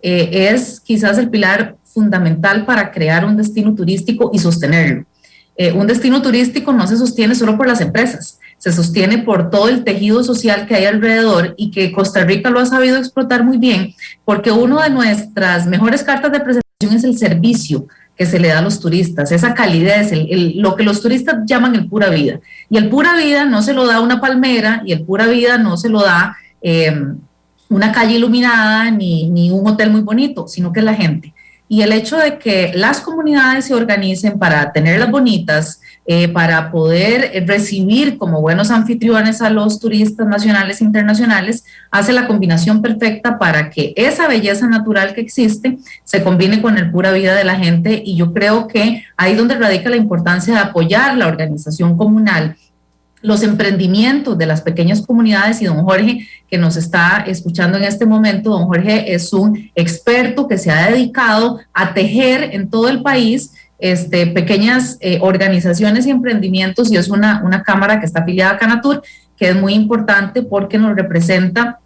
es quizás el pilar fundamental para crear un destino turístico y sostenerlo. Un destino turístico no se sostiene solo por las empresas, se sostiene por todo el tejido social que hay alrededor y que Costa Rica lo ha sabido explotar muy bien, porque una de nuestras mejores cartas de presentación es el servicio que se le da a los turistas, esa calidez, lo que los turistas llaman el pura vida. Y el pura vida no se lo da una palmera y el pura vida no se lo da una calle iluminada ni un hotel muy bonito, sino que es la gente. Y el hecho de que las comunidades se organicen para tenerlas bonitas, para poder recibir como buenos anfitriones a los turistas nacionales e internacionales, hace la combinación perfecta para que esa belleza natural que existe se combine con el pura vida de la gente. Y yo creo que ahí es donde radica la importancia de apoyar la organización comunal, los emprendimientos de las pequeñas comunidades. Y don Jorge, que nos está escuchando en este momento, don Jorge es un experto que se ha dedicado a tejer en todo el país pequeñas organizaciones y emprendimientos, y es una cámara que está afiliada a Canatur, que es muy importante porque nos representa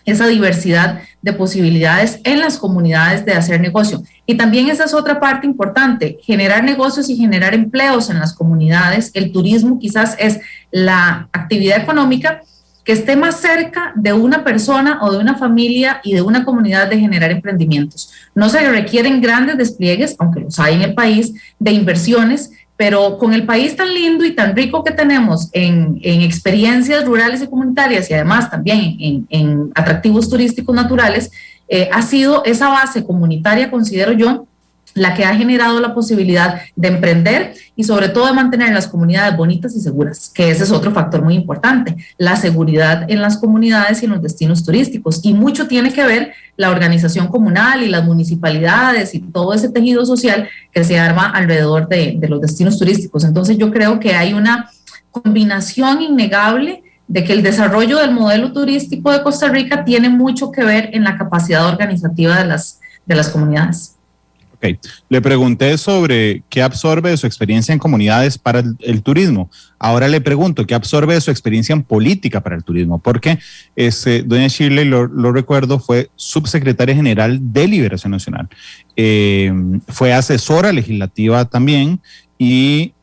esa diversidad de posibilidades en las comunidades de hacer negocio. Y también esa es otra parte importante, generar negocios y generar empleos en las comunidades. El turismo quizás es la actividad económica que esté más cerca de una persona o de una familia y de una comunidad de generar emprendimientos. No se requieren grandes despliegues, aunque los hay en el país, de inversiones, pero con el país tan lindo y tan rico que tenemos en experiencias rurales y comunitarias y además también en atractivos turísticos naturales, ha sido esa base comunitaria, considero yo, la que ha generado la posibilidad de emprender y sobre todo de mantener las comunidades bonitas y seguras, que ese es otro factor muy importante, la seguridad en las comunidades y en los destinos turísticos. Y mucho tiene que ver la organización comunal y las municipalidades y todo ese tejido social que se arma alrededor de los destinos turísticos. Entonces yo creo que hay una combinación innegable de que el desarrollo del modelo turístico de Costa Rica tiene mucho que ver en la capacidad organizativa de las comunidades. Okay. Le pregunté sobre qué absorbe de su experiencia en comunidades para el turismo. Ahora le pregunto qué absorbe de su experiencia en política para el turismo, porque doña Shirley, lo recuerdo, fue subsecretaria general de Liberación Nacional, fue asesora legislativa también y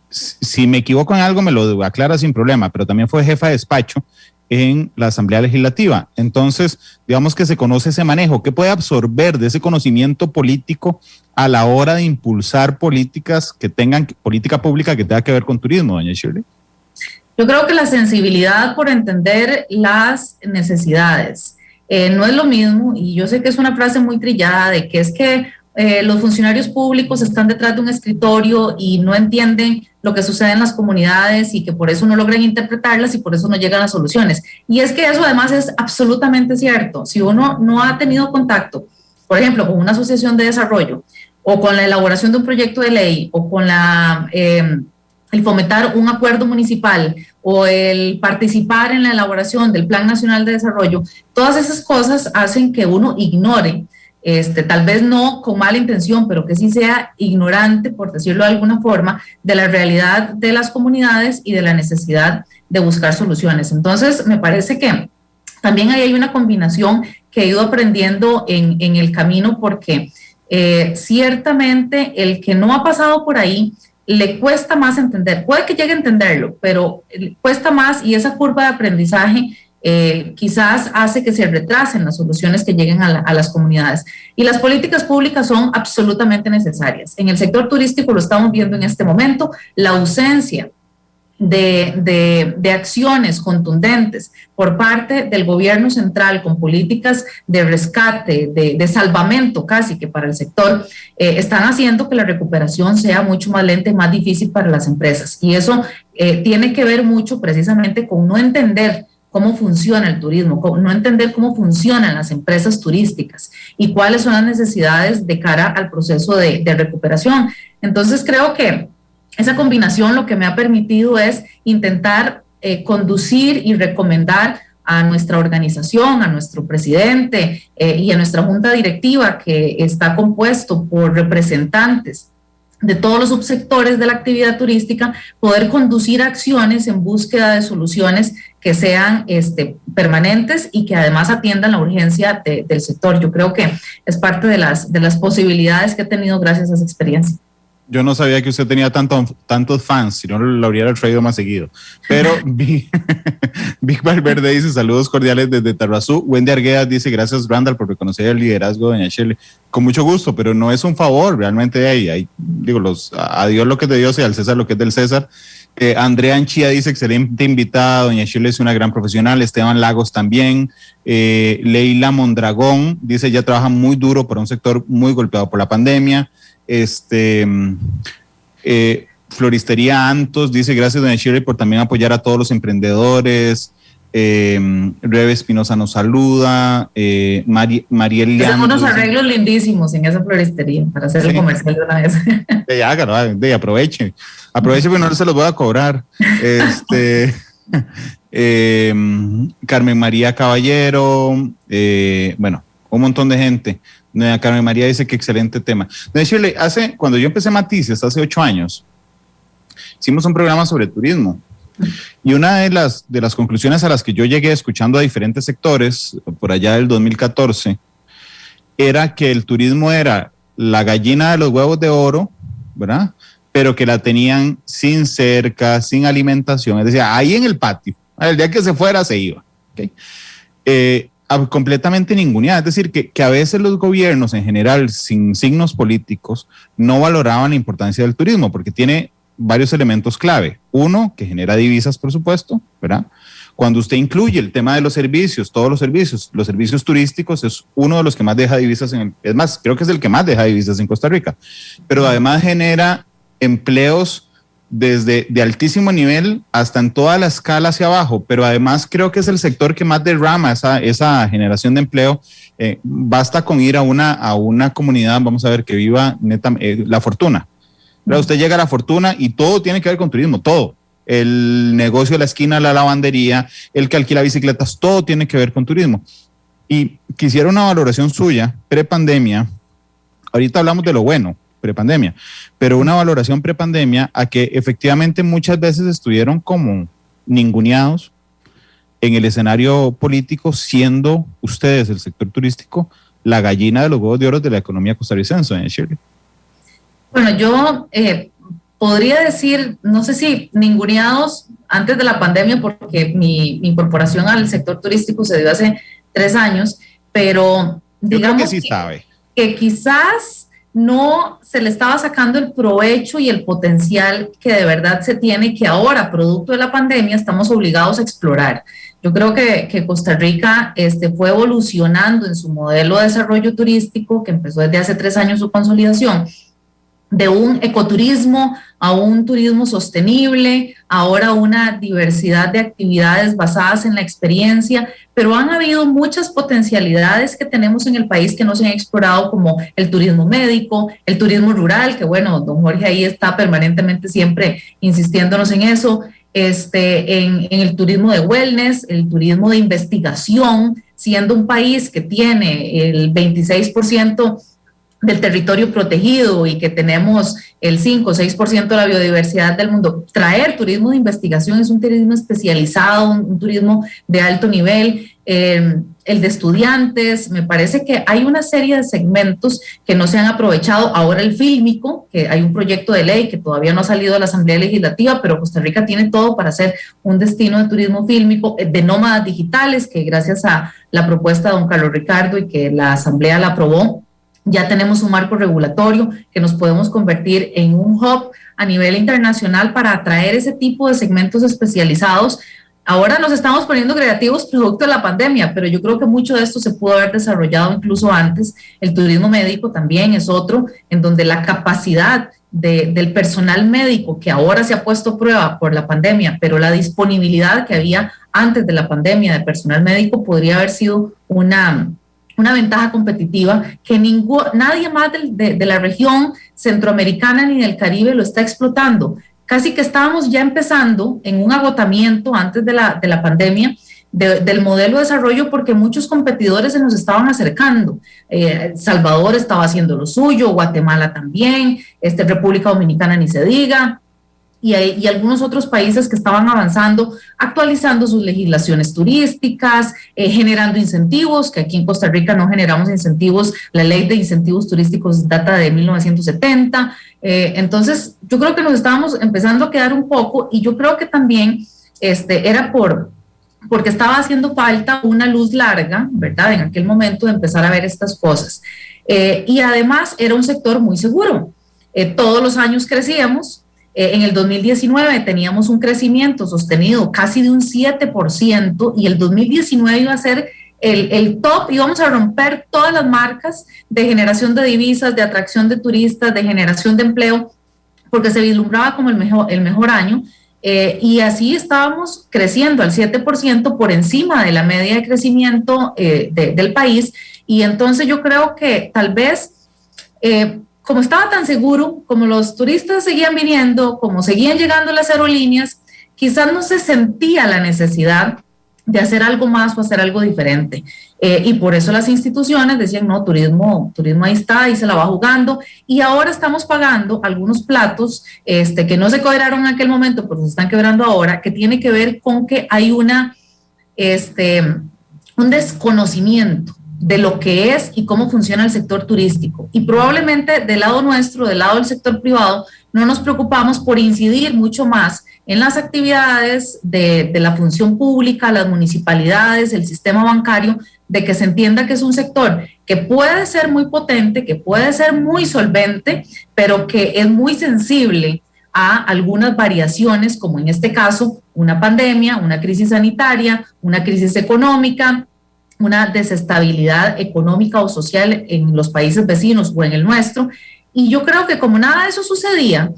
si me equivoco en algo me lo aclara sin problema, pero también fue jefa de despacho en la Asamblea Legislativa. Entonces, digamos que se conoce ese manejo. ¿Qué puede absorber de ese conocimiento político a la hora de impulsar políticas que tengan, política pública que tenga que ver con turismo, doña Shirley? Yo creo que la sensibilidad por entender las necesidades no es lo mismo, y yo sé que es una frase muy trillada de que es que los funcionarios públicos están detrás de un escritorio y no entienden lo que sucede en las comunidades y que por eso no logran interpretarlas y por eso no llegan a soluciones. Y es que eso además es absolutamente cierto. Si uno no ha tenido contacto, por ejemplo, con una asociación de desarrollo o con la elaboración de un proyecto de ley o con el fomentar un acuerdo municipal o el participar en la elaboración del Plan Nacional de Desarrollo, todas esas cosas hacen que uno ignore, tal vez no con mala intención, pero que sí sea ignorante, por decirlo de alguna forma, de la realidad de las comunidades y de la necesidad de buscar soluciones. Entonces, me parece que también ahí hay una combinación que he ido aprendiendo en el camino, porque ciertamente el que no ha pasado por ahí le cuesta más entender, puede que llegue a entenderlo, pero cuesta más, y esa curva de aprendizaje quizás hace que se retrasen las soluciones que lleguen a las comunidades. Y las políticas públicas son absolutamente necesarias. En el sector turístico lo estamos viendo en este momento, la ausencia de acciones contundentes por parte del gobierno central con políticas de rescate, de salvamento casi que para el sector, están haciendo que la recuperación sea mucho más lenta y más difícil para las empresas. Y eso tiene que ver mucho precisamente con no entender cómo funciona el turismo, no entender cómo funcionan las empresas turísticas y cuáles son las necesidades de cara al proceso de recuperación. Entonces creo que esa combinación lo que me ha permitido es intentar conducir y recomendar a nuestra organización, a nuestro presidente y a nuestra junta directiva, que está compuesto por representantes de todos los subsectores de la actividad turística, poder conducir acciones en búsqueda de soluciones que sean permanentes y que además atiendan la urgencia del sector. Yo creo que es parte de las posibilidades que he tenido gracias a esa experiencia. Yo no sabía que usted tenía tantos fans, si no lo habría traído más seguido. Pero Vic Valverde dice saludos cordiales desde Tarrazú. Wendy Arguedas dice gracias Randall por reconocer el liderazgo de doña Shirley. Con mucho gusto, pero no es un favor realmente de ahí. Digo, a Dios lo que es de Dios y al César lo que es del César. Andrea Anchía dice excelente invitada, doña Shirley es una gran profesional, Esteban Lagos también, Leila Mondragón dice ya trabaja muy duro por un sector muy golpeado por la pandemia. Floristería Antos dice gracias doña Shirley por también apoyar a todos los emprendedores. Rebe Espinosa nos saluda. Mariel Leandro, unos arreglos lindísimos en esa floristería para hacer el comercial de una vez. Aproveche porque no se los voy a cobrar. Carmen María Caballero, bueno, un montón de gente. Doña Carmen María dice que excelente tema. Doña Shirley, cuando yo empecé Matices, hace 8 años, hicimos un programa sobre turismo. Y una de las conclusiones a las que yo llegué escuchando a diferentes sectores, por allá del 2014, era que el turismo era la gallina de los huevos de oro, ¿verdad? Pero que la tenían sin cerca, sin alimentación, es decir, ahí en el patio. El día que se fuera, se iba. ¿Okay? Completamente ninguneada, es decir, que a veces los gobiernos en general, sin signos políticos, no valoraban la importancia del turismo, porque tiene varios elementos clave. Uno, que genera divisas, por supuesto, ¿verdad? Cuando usted incluye el tema de los servicios, todos los servicios turísticos es uno de los que más deja divisas, es más, creo que es el que más deja divisas en Costa Rica, pero además genera empleos desde de altísimo nivel hasta en toda la escala hacia abajo, pero además creo que es el sector que más derrama esa generación de empleo. Basta con ir a una comunidad, vamos a ver, que viva La Fortuna. Pero usted llega a La Fortuna y todo tiene que ver con turismo, todo. El negocio de la esquina, la lavandería, el que alquila bicicletas, todo tiene que ver con turismo. Y quisiera una valoración suya, prepandemia. Ahorita hablamos de lo bueno, prepandemia, pero una valoración prepandemia a que efectivamente muchas veces estuvieron como ninguneados en el escenario político, siendo ustedes, el sector turístico, la gallina de los huevos de oro de la economía costarricense, doña Shirley. Bueno, yo podría decir, no sé si ninguneados antes de la pandemia, porque mi incorporación al sector turístico se dio hace 3 años, pero digamos yo creo que sí sabe. Que quizás no se le estaba sacando el provecho y el potencial que de verdad se tiene, que ahora, producto de la pandemia, estamos obligados a explorar. Yo creo que Costa Rica fue evolucionando en su modelo de desarrollo turístico, que empezó desde hace 3 años su consolidación, de un ecoturismo a un turismo sostenible, ahora una diversidad de actividades basadas en la experiencia, pero han habido muchas potencialidades que tenemos en el país que no se han explorado, como el turismo médico, el turismo rural, que bueno, don Jorge ahí está permanentemente siempre insistiéndonos en eso, en el turismo de wellness, el turismo de investigación, siendo un país que tiene el 26% del territorio protegido y que tenemos el 5 o 6% de la biodiversidad del mundo. Traer turismo de investigación es un turismo especializado, un turismo de alto nivel, el de estudiantes. Me parece que hay una serie de segmentos que no se han aprovechado. Ahora el fílmico, que hay un proyecto de ley que todavía no ha salido de la Asamblea Legislativa, pero Costa Rica tiene todo para ser un destino de turismo fílmico, de nómadas digitales, que gracias a la propuesta de don Carlos Ricardo y que la Asamblea la aprobó, ya tenemos un marco regulatorio que nos podemos convertir en un hub a nivel internacional para atraer ese tipo de segmentos especializados. Ahora nos estamos poniendo creativos producto de la pandemia, pero yo creo que mucho de esto se pudo haber desarrollado incluso antes. El turismo médico también es otro, en donde la capacidad del personal médico, que ahora se ha puesto a prueba por la pandemia, pero la disponibilidad que había antes de la pandemia de personal médico podría haber sido una ventaja competitiva que nadie más de la región centroamericana ni del Caribe lo está explotando. Casi que estábamos ya empezando en un agotamiento antes de la pandemia del modelo de desarrollo, porque muchos competidores se nos estaban acercando. Salvador estaba haciendo lo suyo, Guatemala también, República Dominicana ni se diga. y algunos otros países que estaban avanzando, actualizando sus legislaciones turísticas, generando incentivos, que aquí en Costa Rica no generamos incentivos. La ley de incentivos turísticos data de 1970. Entonces, yo creo que nos estábamos empezando a quedar un poco, y yo creo que también era porque estaba haciendo falta una luz larga, ¿verdad?, en aquel momento de empezar a ver estas cosas. Y además era un sector muy seguro. Todos los años crecíamos. En el 2019 teníamos un crecimiento sostenido casi de un 7%, y el 2019 iba a ser el top, íbamos a romper todas las marcas de generación de divisas, de atracción de turistas, de generación de empleo, porque se vislumbraba como el mejor año. Y así estábamos creciendo al 7% por encima de la media de crecimiento del país. Y entonces yo creo que tal vez, como estaba tan seguro, como los turistas seguían viniendo, como seguían llegando las aerolíneas, quizás no se sentía la necesidad de hacer algo más o hacer algo diferente. Y por eso las instituciones decían, no, turismo ahí está, ahí se la va jugando, y ahora estamos pagando algunos platos que no se cobraron en aquel momento, pero se están quebrando ahora, que tiene que ver con que hay un desconocimiento de lo que es y cómo funciona el sector turístico. Y probablemente del lado nuestro, del lado del sector privado, no nos preocupamos por incidir mucho más en las actividades de la función pública, las municipalidades, el sistema bancario, de que se entienda que es un sector que puede ser muy potente, que puede ser muy solvente, pero que es muy sensible a algunas variaciones, como en este caso, una pandemia, una crisis sanitaria, una crisis económica, una desestabilidad económica o social en los países vecinos o en el nuestro. Y yo creo que como nada de eso sucedía,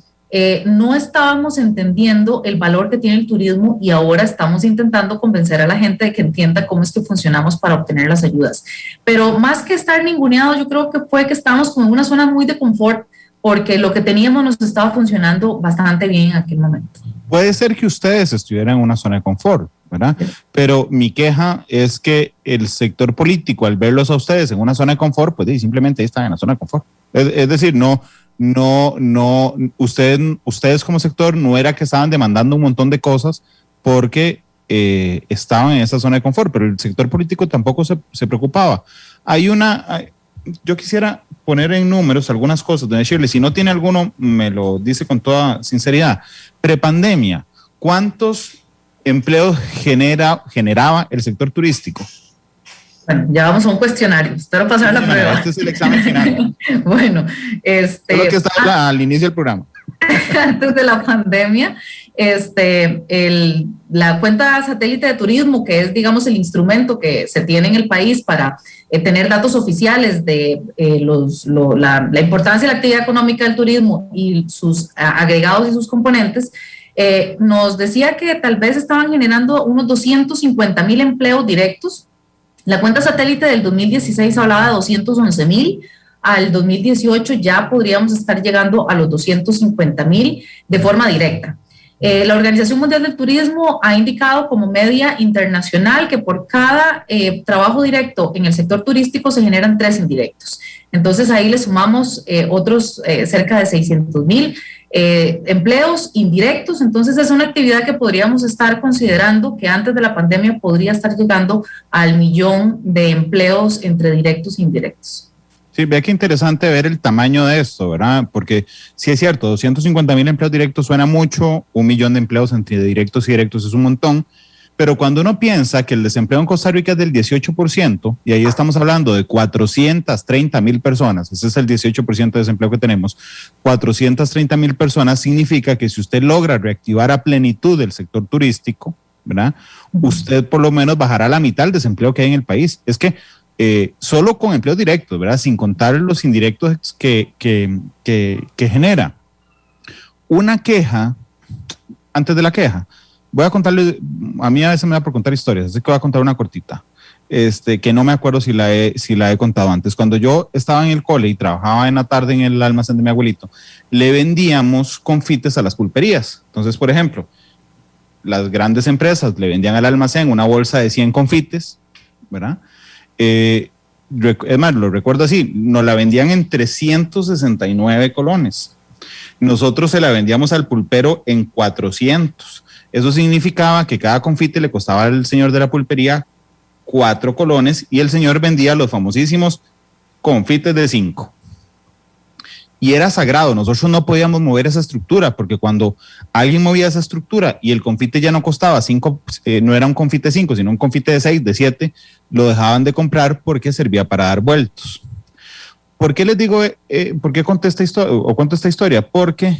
no estábamos entendiendo el valor que tiene el turismo, y ahora estamos intentando convencer a la gente de que entienda cómo es que funcionamos para obtener las ayudas. Pero más que estar ninguneados, yo creo que fue que estábamos como en una zona muy de confort, porque lo que teníamos nos estaba funcionando bastante bien en aquel momento. Puede ser que ustedes estuvieran en una zona de confort, ¿verdad? Pero mi queja es que el sector político, al verlos a ustedes en una zona de confort, pues simplemente están en la zona de confort. Es decir, ustedes como sector no era que estaban demandando un montón de cosas porque estaban en esa zona de confort, pero el sector político tampoco se preocupaba. Yo quisiera poner en números algunas cosas, doña Shirley. Si no tiene alguno, me lo dice con toda sinceridad. Prepandemia, ¿cuántos empleos generaba el sector turístico? Bueno, ya vamos a un cuestionario. Espero pasar la prueba. Este es el examen final. Bueno, es lo que estaba al inicio del programa. Antes de la pandemia, la cuenta satélite de turismo, que es, digamos, el instrumento que se tiene en el país para tener datos oficiales de la importancia de la actividad económica del turismo y sus agregados y sus componentes, nos decía que tal vez estaban generando unos 250,000 empleos directos. La cuenta satélite del 2016 hablaba de 211,000. Al 2018 ya podríamos estar llegando a los 250,000 de forma directa. La Organización Mundial del Turismo ha indicado como media internacional que por cada trabajo directo en el sector turístico se generan 3 indirectos. Entonces ahí le sumamos otros cerca de 600,000 empleos indirectos. Entonces es una actividad que podríamos estar considerando que antes de la pandemia podría estar llegando al 1,000,000 de empleos entre directos e indirectos. Sí, vea qué interesante ver el tamaño de esto, ¿verdad? Porque sí es cierto, 250,000 empleos directos suena mucho, 1,000,000 de empleos entre directos y directos es un montón, pero cuando uno piensa que el desempleo en Costa Rica es del 18%, y ahí estamos hablando de 430,000 personas, ese es el 18% de desempleo que tenemos, 430,000 personas significa que si usted logra reactivar a plenitud el sector turístico, ¿verdad? Usted por lo menos bajará la mitad del desempleo que hay en el país. Es que solo con empleos directos, ¿verdad? Sin contar los indirectos que genera. Una queja, antes de la queja, voy a contarle, a mí a veces me da por contar historias, así que voy a contar una cortita, que no me acuerdo si la he contado antes. Cuando yo estaba en el cole y trabajaba en la tarde en el almacén de mi abuelito, le vendíamos confites a las pulperías. Entonces, por ejemplo, las grandes empresas le vendían al almacén una bolsa de 100 confites, ¿verdad? Es más, lo recuerdo así, nos la vendían en 369 colones. Nosotros se la vendíamos al pulpero en 400. Eso significaba que cada confite le costaba al señor de la pulpería 4 colones y el señor vendía los famosísimos confites de 5. Y era sagrado, nosotros no podíamos mover esa estructura, porque cuando alguien movía esa estructura y el confite ya no costaba 5, no era un confite 5, sino un confite de 6, de 7, lo dejaban de comprar porque servía para dar vueltos. ¿Por qué les digo, por qué cuento esta historia? Porque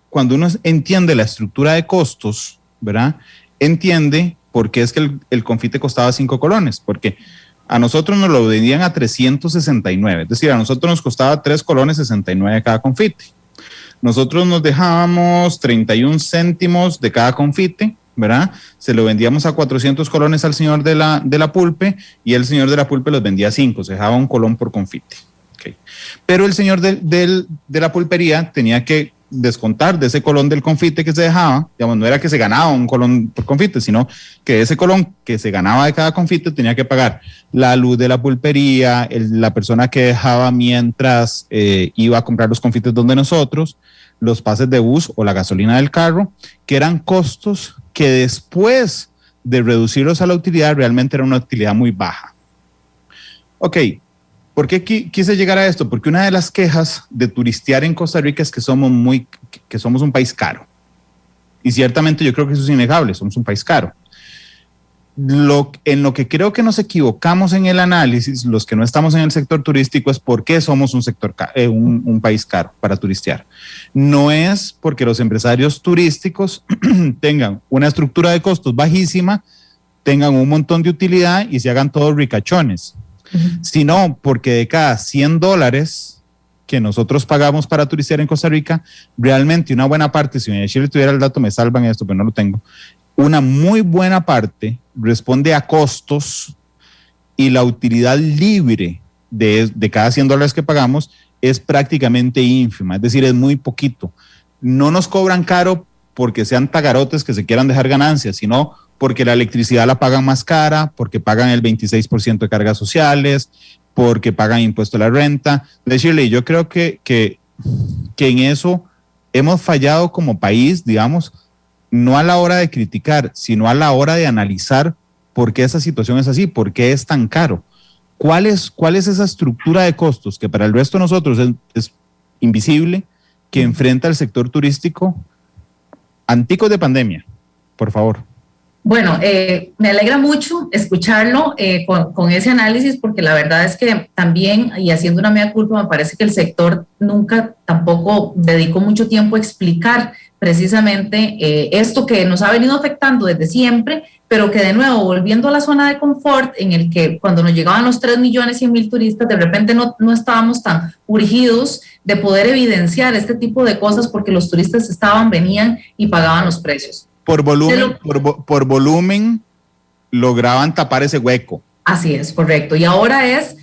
cuando uno entiende la estructura de costos, ¿verdad? Entiende por qué es que el confite costaba 5 colones, porque a nosotros nos lo vendían a 369, es decir, a nosotros nos costaba 3 colones 69 cada confite. Nosotros nos dejábamos 31 céntimos de cada confite, ¿verdad? Se lo vendíamos a 400 colones al señor de la pulpe y el señor de la pulpe los vendía a 5, se dejaba 1 colón por confite. Okay. Pero el señor de la pulpería tenía que descontar de ese colón del confite que se dejaba, digamos, no era que se ganaba 1 colón por confite, sino que ese colón que se ganaba de cada confite tenía que pagar la luz de la pulpería, la persona que dejaba mientras iba a comprar los confites donde nosotros, los pases de bus o la gasolina del carro, que eran costos que después de reducirlos a la utilidad realmente era una utilidad muy baja. Ok, ¿por qué quise llegar a esto? Porque una de las quejas de turistear en Costa Rica es que somos un país caro. Y ciertamente yo creo que eso es innegable, somos un país caro. En lo que creo que nos equivocamos en el análisis, los que no estamos en el sector turístico, es por qué somos un país caro para turistear. No es porque los empresarios turísticos tengan una estructura de costos bajísima, tengan un montón de utilidad y se hagan todos ricachones, sino porque de cada $100 que nosotros pagamos para turistear en Costa Rica, realmente una buena parte, si Chile tuviera el dato me salvan esto, pero no lo tengo, una muy buena parte responde a costos y la utilidad libre de cada $100 que pagamos es prácticamente ínfima, es decir, es muy poquito. No nos cobran caro porque sean tagarotes que se quieran dejar ganancias, sino porque la electricidad la pagan más cara, porque pagan el 26% de cargas sociales, porque pagan impuesto a la renta. Decirle, yo creo que en eso hemos fallado como país, digamos, no a la hora de criticar, sino a la hora de analizar por qué esa situación es así, por qué es tan caro. ¿Cuál es esa estructura de costos que para el resto de nosotros es invisible, que enfrenta el sector turístico anticos de pandemia? Por favor. Bueno, me alegra mucho escucharlo con ese análisis, porque la verdad es que también, y haciendo una mea culpa, me parece que el sector nunca tampoco dedicó mucho tiempo a explicar precisamente esto que nos ha venido afectando desde siempre, pero que de nuevo, volviendo a la zona de confort, en el que cuando nos llegaban los 3.100.000 turistas, de repente no estábamos tan urgidos de poder evidenciar este tipo de cosas, porque los turistas venían y pagaban los precios. Por volumen lograban tapar ese hueco. Así es, correcto. Y ahora es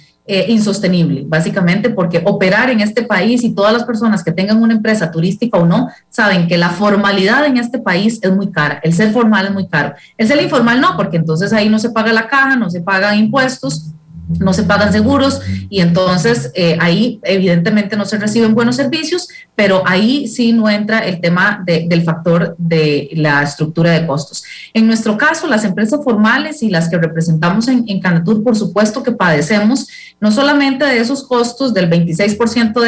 insostenible, básicamente, porque operar en este país, y todas las personas que tengan una empresa turística o no, saben que la formalidad en este país es muy cara. El ser formal es muy caro. El ser informal no, porque entonces ahí no se paga la caja, no se pagan impuestos, no se pagan seguros, y entonces ahí evidentemente no se reciben buenos servicios, pero ahí sí no entra el tema del factor de la estructura de costos. En nuestro caso, las empresas formales y las que representamos en Canatur, por supuesto que padecemos no solamente de esos costos del 26%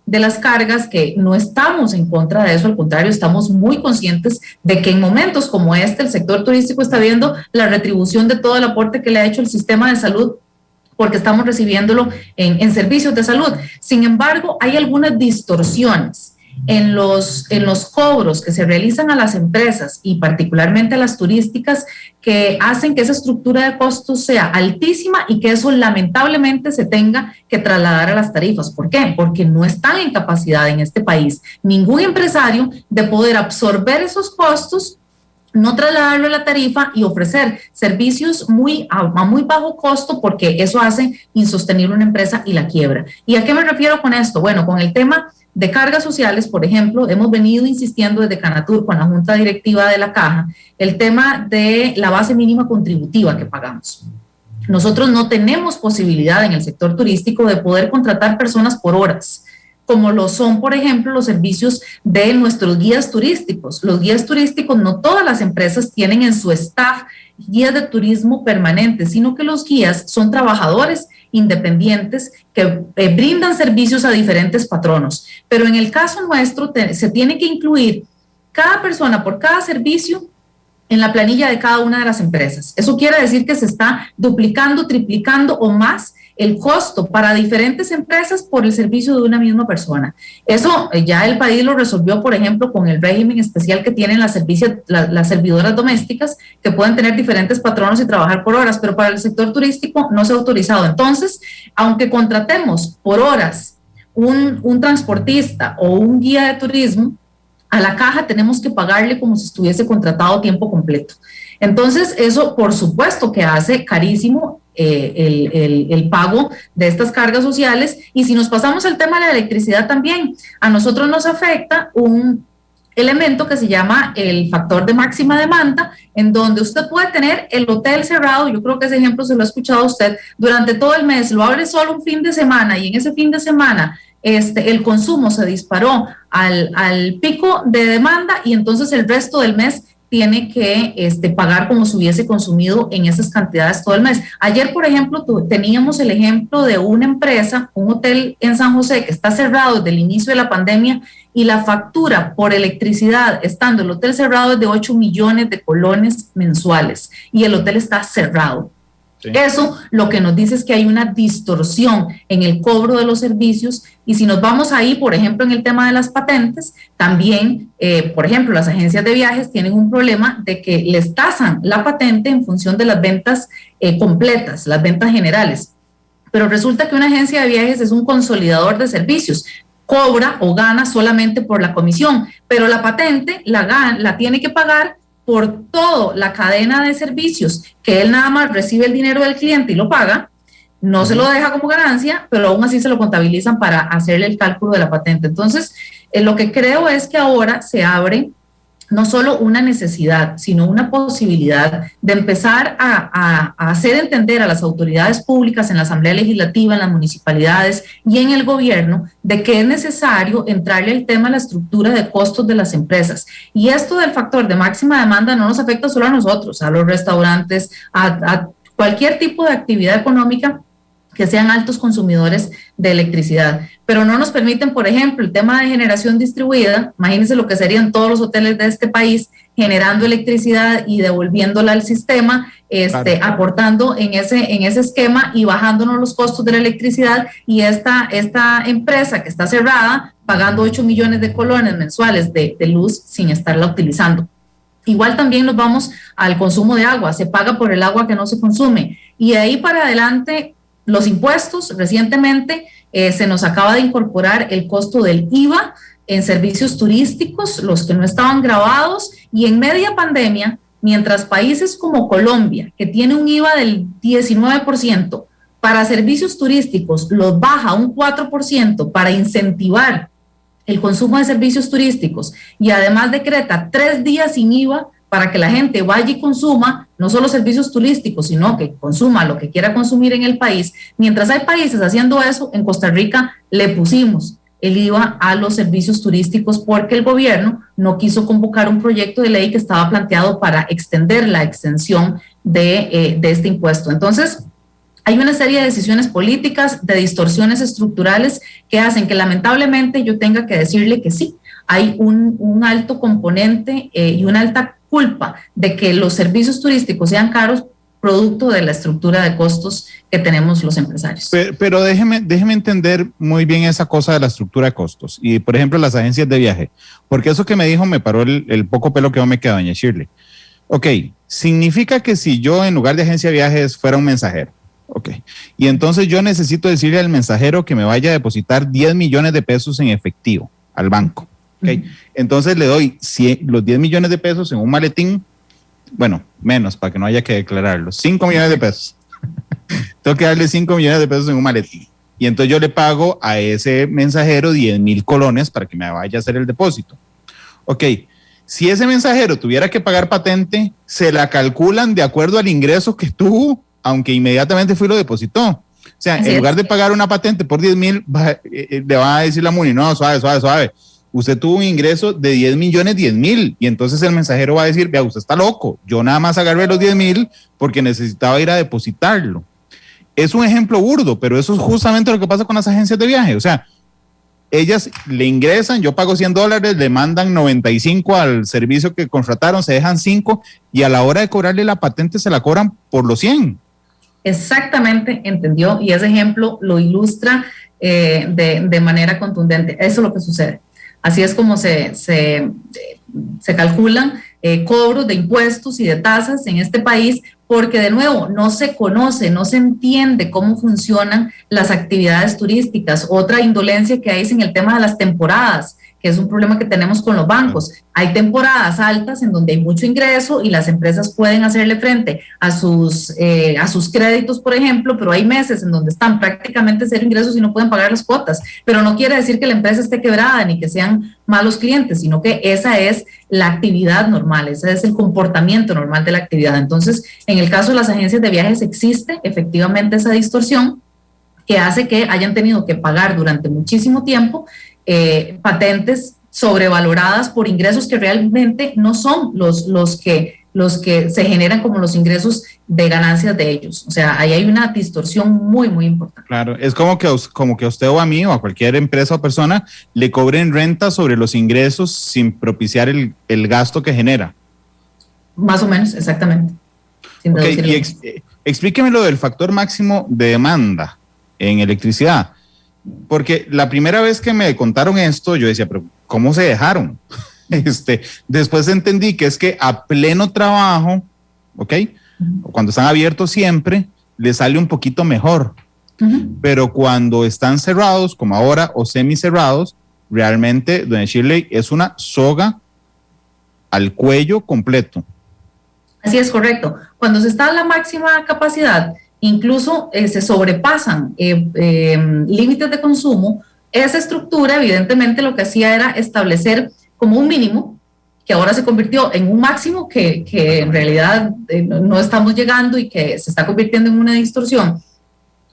de las cargas, que no estamos en contra de eso, al contrario, estamos muy conscientes de que en momentos como este, el sector turístico está viendo la retribución de todo el aporte que le ha hecho el sistema de salud, porque estamos recibiéndolo en servicios de salud. Sin embargo, hay algunas distorsiones en los cobros que se realizan a las empresas y particularmente a las turísticas, que hacen que esa estructura de costos sea altísima y que eso lamentablemente se tenga que trasladar a las tarifas. ¿Por qué? Porque no están en capacidad en este país ningún empresario de poder absorber esos costos, no trasladarlo a la tarifa y ofrecer servicios a muy bajo costo, porque eso hace insostenible una empresa y la quiebra. ¿Y a qué me refiero con esto? Bueno, con el tema de cargas sociales, por ejemplo, hemos venido insistiendo desde Canatur con la Junta Directiva de la Caja, el tema de la base mínima contributiva que pagamos. Nosotros no tenemos posibilidad en el sector turístico de poder contratar personas por horas, como lo son, por ejemplo, los servicios de nuestros guías turísticos. Los guías turísticos, no todas las empresas tienen en su staff guías de turismo permanentes, sino que los guías son trabajadores independientes que brindan servicios a diferentes patronos. Pero en el caso nuestro se tiene que incluir cada persona por cada servicio en la planilla de cada una de las empresas. Eso quiere decir que se está duplicando, triplicando o más el costo para diferentes empresas por el servicio de una misma persona. Eso ya el país lo resolvió, por ejemplo, con el régimen especial que tienen las servidoras domésticas, que pueden tener diferentes patronos y trabajar por horas, pero para el sector turístico no se ha autorizado. Entonces, aunque contratemos por horas un transportista o un guía de turismo, a la caja tenemos que pagarle como si estuviese contratado a tiempo completo. Entonces, eso por supuesto que hace carísimo el pago de estas cargas sociales. Y si nos pasamos al tema de la electricidad también, a nosotros nos afecta un elemento que se llama el factor de máxima demanda, en donde usted puede tener el hotel cerrado. Yo creo que ese ejemplo se lo ha escuchado a usted, durante todo el mes, lo abre solo un fin de semana, y en ese fin de semana el consumo se disparó al pico de demanda, y entonces el resto del mes tiene que pagar como si hubiese consumido en esas cantidades todo el mes. Ayer, por ejemplo, teníamos el ejemplo de una empresa, un hotel en San José que está cerrado desde el inicio de la pandemia, y la factura por electricidad, estando el hotel cerrado, es de 8 millones de colones mensuales, y el hotel está cerrado. Sí. Eso lo que nos dice es que hay una distorsión en el cobro de los servicios. Y si nos vamos ahí, por ejemplo, en el tema de las patentes, también, por ejemplo, las agencias de viajes tienen un problema de que les tasan la patente en función de las ventas completas, las ventas generales. Pero resulta que una agencia de viajes es un consolidador de servicios, cobra o gana solamente por la comisión, pero la patente la tiene que pagar por toda la cadena de servicios, que él nada más recibe el dinero del cliente y lo paga, no se lo deja como ganancia, pero aún así se lo contabilizan para hacerle el cálculo de la patente. Entonces, lo que creo es que ahora se abre no solo una necesidad, sino una posibilidad de empezar a hacer entender a las autoridades públicas en la Asamblea Legislativa, en las municipalidades y en el gobierno, de que es necesario entrarle al tema de la estructura de costos de las empresas. Y esto del factor de máxima demanda no nos afecta solo a nosotros, a los restaurantes, a cualquier tipo de actividad económica que sean altos consumidores de electricidad, pero no nos permiten, por ejemplo, el tema de generación distribuida. Imagínense lo que serían todos los hoteles de este país generando electricidad y devolviéndola al sistema, claro, aportando en ese esquema y bajándonos los costos de la electricidad, y esta empresa que está cerrada pagando 8 millones de colones mensuales de luz sin estarla utilizando. Igual también nos vamos al consumo de agua, se paga por el agua que no se consume, y de ahí para adelante los impuestos. Recientemente se nos acaba de incorporar el costo del IVA en servicios turísticos, los que no estaban grabados, y en media pandemia, mientras países como Colombia, que tiene un IVA del 19%, para servicios turísticos los baja a un 4% para incentivar el consumo de servicios turísticos, y además decreta 3 días sin IVA para que la gente vaya y consuma no solo servicios turísticos, sino que consuma lo que quiera consumir en el país. Mientras hay países haciendo eso, en Costa Rica le pusimos el IVA a los servicios turísticos porque el gobierno no quiso convocar un proyecto de ley que estaba planteado para extender la extensión de este impuesto. Entonces, hay una serie de decisiones políticas, de distorsiones estructurales que hacen que lamentablemente yo tenga que decirle que sí, hay un alto componente y una alta culpa de que los servicios turísticos sean caros, producto de la estructura de costos que tenemos los empresarios. Pero déjeme entender muy bien esa cosa de la estructura de costos y, por ejemplo, las agencias de viaje, porque eso que me dijo me paró el poco pelo que no me queda, doña Shirley. Ok, significa que si yo en lugar de agencia de viajes fuera un mensajero, ok, y entonces yo necesito decirle al mensajero que me vaya a depositar 10 millones de pesos en efectivo al banco. Okay. Entonces le doy los 10 millones de pesos en un maletín, bueno, menos para que no haya que declararlo, 5 millones de pesos. Tengo que darle 5 millones de pesos en un maletín. Y entonces yo le pago a ese mensajero 10,000 colones para que me vaya a hacer el depósito. Ok, si ese mensajero tuviera que pagar patente, se la calculan de acuerdo al ingreso que tuvo, aunque inmediatamente fue y lo depositó. sea, en lugar de pagar una patente por 10,000, le va a decir la MUNI, no, suave. Usted tuvo un ingreso de 10 millones, 10,000, y entonces el mensajero va a decir, vea, usted está loco, yo nada más agarré los 10,000 porque necesitaba ir a depositarlo. Es un ejemplo burdo, pero eso es justamente lo que pasa con las agencias de viaje. O sea, ellas le ingresan, yo pago $100, le mandan 95 al servicio que contrataron, se dejan 5 y a la hora de cobrarle la patente se la cobran por los 100. Exactamente, entendió, y ese ejemplo lo ilustra de manera contundente. Eso es lo que sucede. Así es como se calculan cobros de impuestos y de tasas en este país, porque de nuevo no se conoce, no se entiende cómo funcionan las actividades turísticas. Otra indolencia que hay es en el tema de las temporadas, que es un problema que tenemos con los bancos. Hay temporadas altas en donde hay mucho ingreso y las empresas pueden hacerle frente a sus créditos, por ejemplo, pero hay meses en donde están prácticamente cero ingresos y no pueden pagar las cuotas. Pero no quiere decir que la empresa esté quebrada ni que sean malos clientes, sino que esa es la actividad normal, ese es el comportamiento normal de la actividad. Entonces, en el caso de las agencias de viajes existe efectivamente esa distorsión que hace que hayan tenido que pagar durante muchísimo tiempo patentes sobrevaloradas por ingresos que realmente no son los que se generan como los ingresos de ganancias de ellos. O sea, ahí hay una distorsión muy, muy importante. Claro, es como que a usted o a mí o a cualquier empresa o persona le cobren renta sobre los ingresos sin propiciar el gasto que genera. Más o menos, exactamente. Okay, explíqueme lo del factor máximo de demanda en electricidad. Porque la primera vez que me contaron esto, yo decía, pero ¿cómo se dejaron? Después entendí que es que a pleno trabajo, ¿ok? Cuando están abiertos siempre, les sale un poquito mejor. Pero cuando están cerrados, como ahora, o semicerrados, realmente, doña Shirley, es una soga al cuello completo. Así es, correcto. Cuando se está a la máxima capacidad, incluso se sobrepasan límites de consumo. Esa estructura evidentemente lo que hacía era establecer como un mínimo, que ahora se convirtió en un máximo que en realidad no estamos llegando y que se está convirtiendo en una distorsión.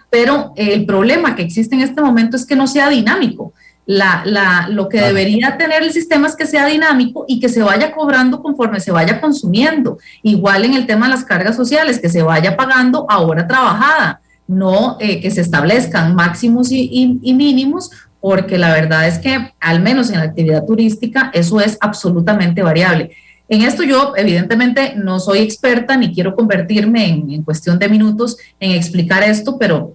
Pero el problema que existe en este momento es que no sea dinámico. Lo que debería tener el sistema es que sea dinámico y que se vaya cobrando conforme se vaya consumiendo. Igual en el tema de las cargas sociales, que se vaya pagando a hora trabajada, no que se establezcan máximos y mínimos, porque la verdad es que al menos en la actividad turística eso es absolutamente variable. En esto yo evidentemente no soy experta ni quiero convertirme en cuestión de minutos en explicar esto, pero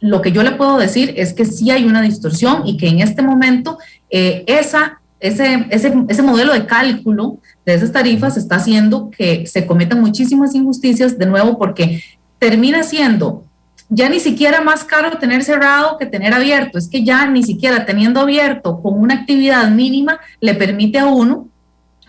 lo que yo le puedo decir es que sí hay una distorsión y que en este momento ese modelo de cálculo de esas tarifas está haciendo que se cometan muchísimas injusticias, de nuevo, porque termina siendo ya ni siquiera más caro tener cerrado que tener abierto. Es que ya ni siquiera teniendo abierto con una actividad mínima le permite a uno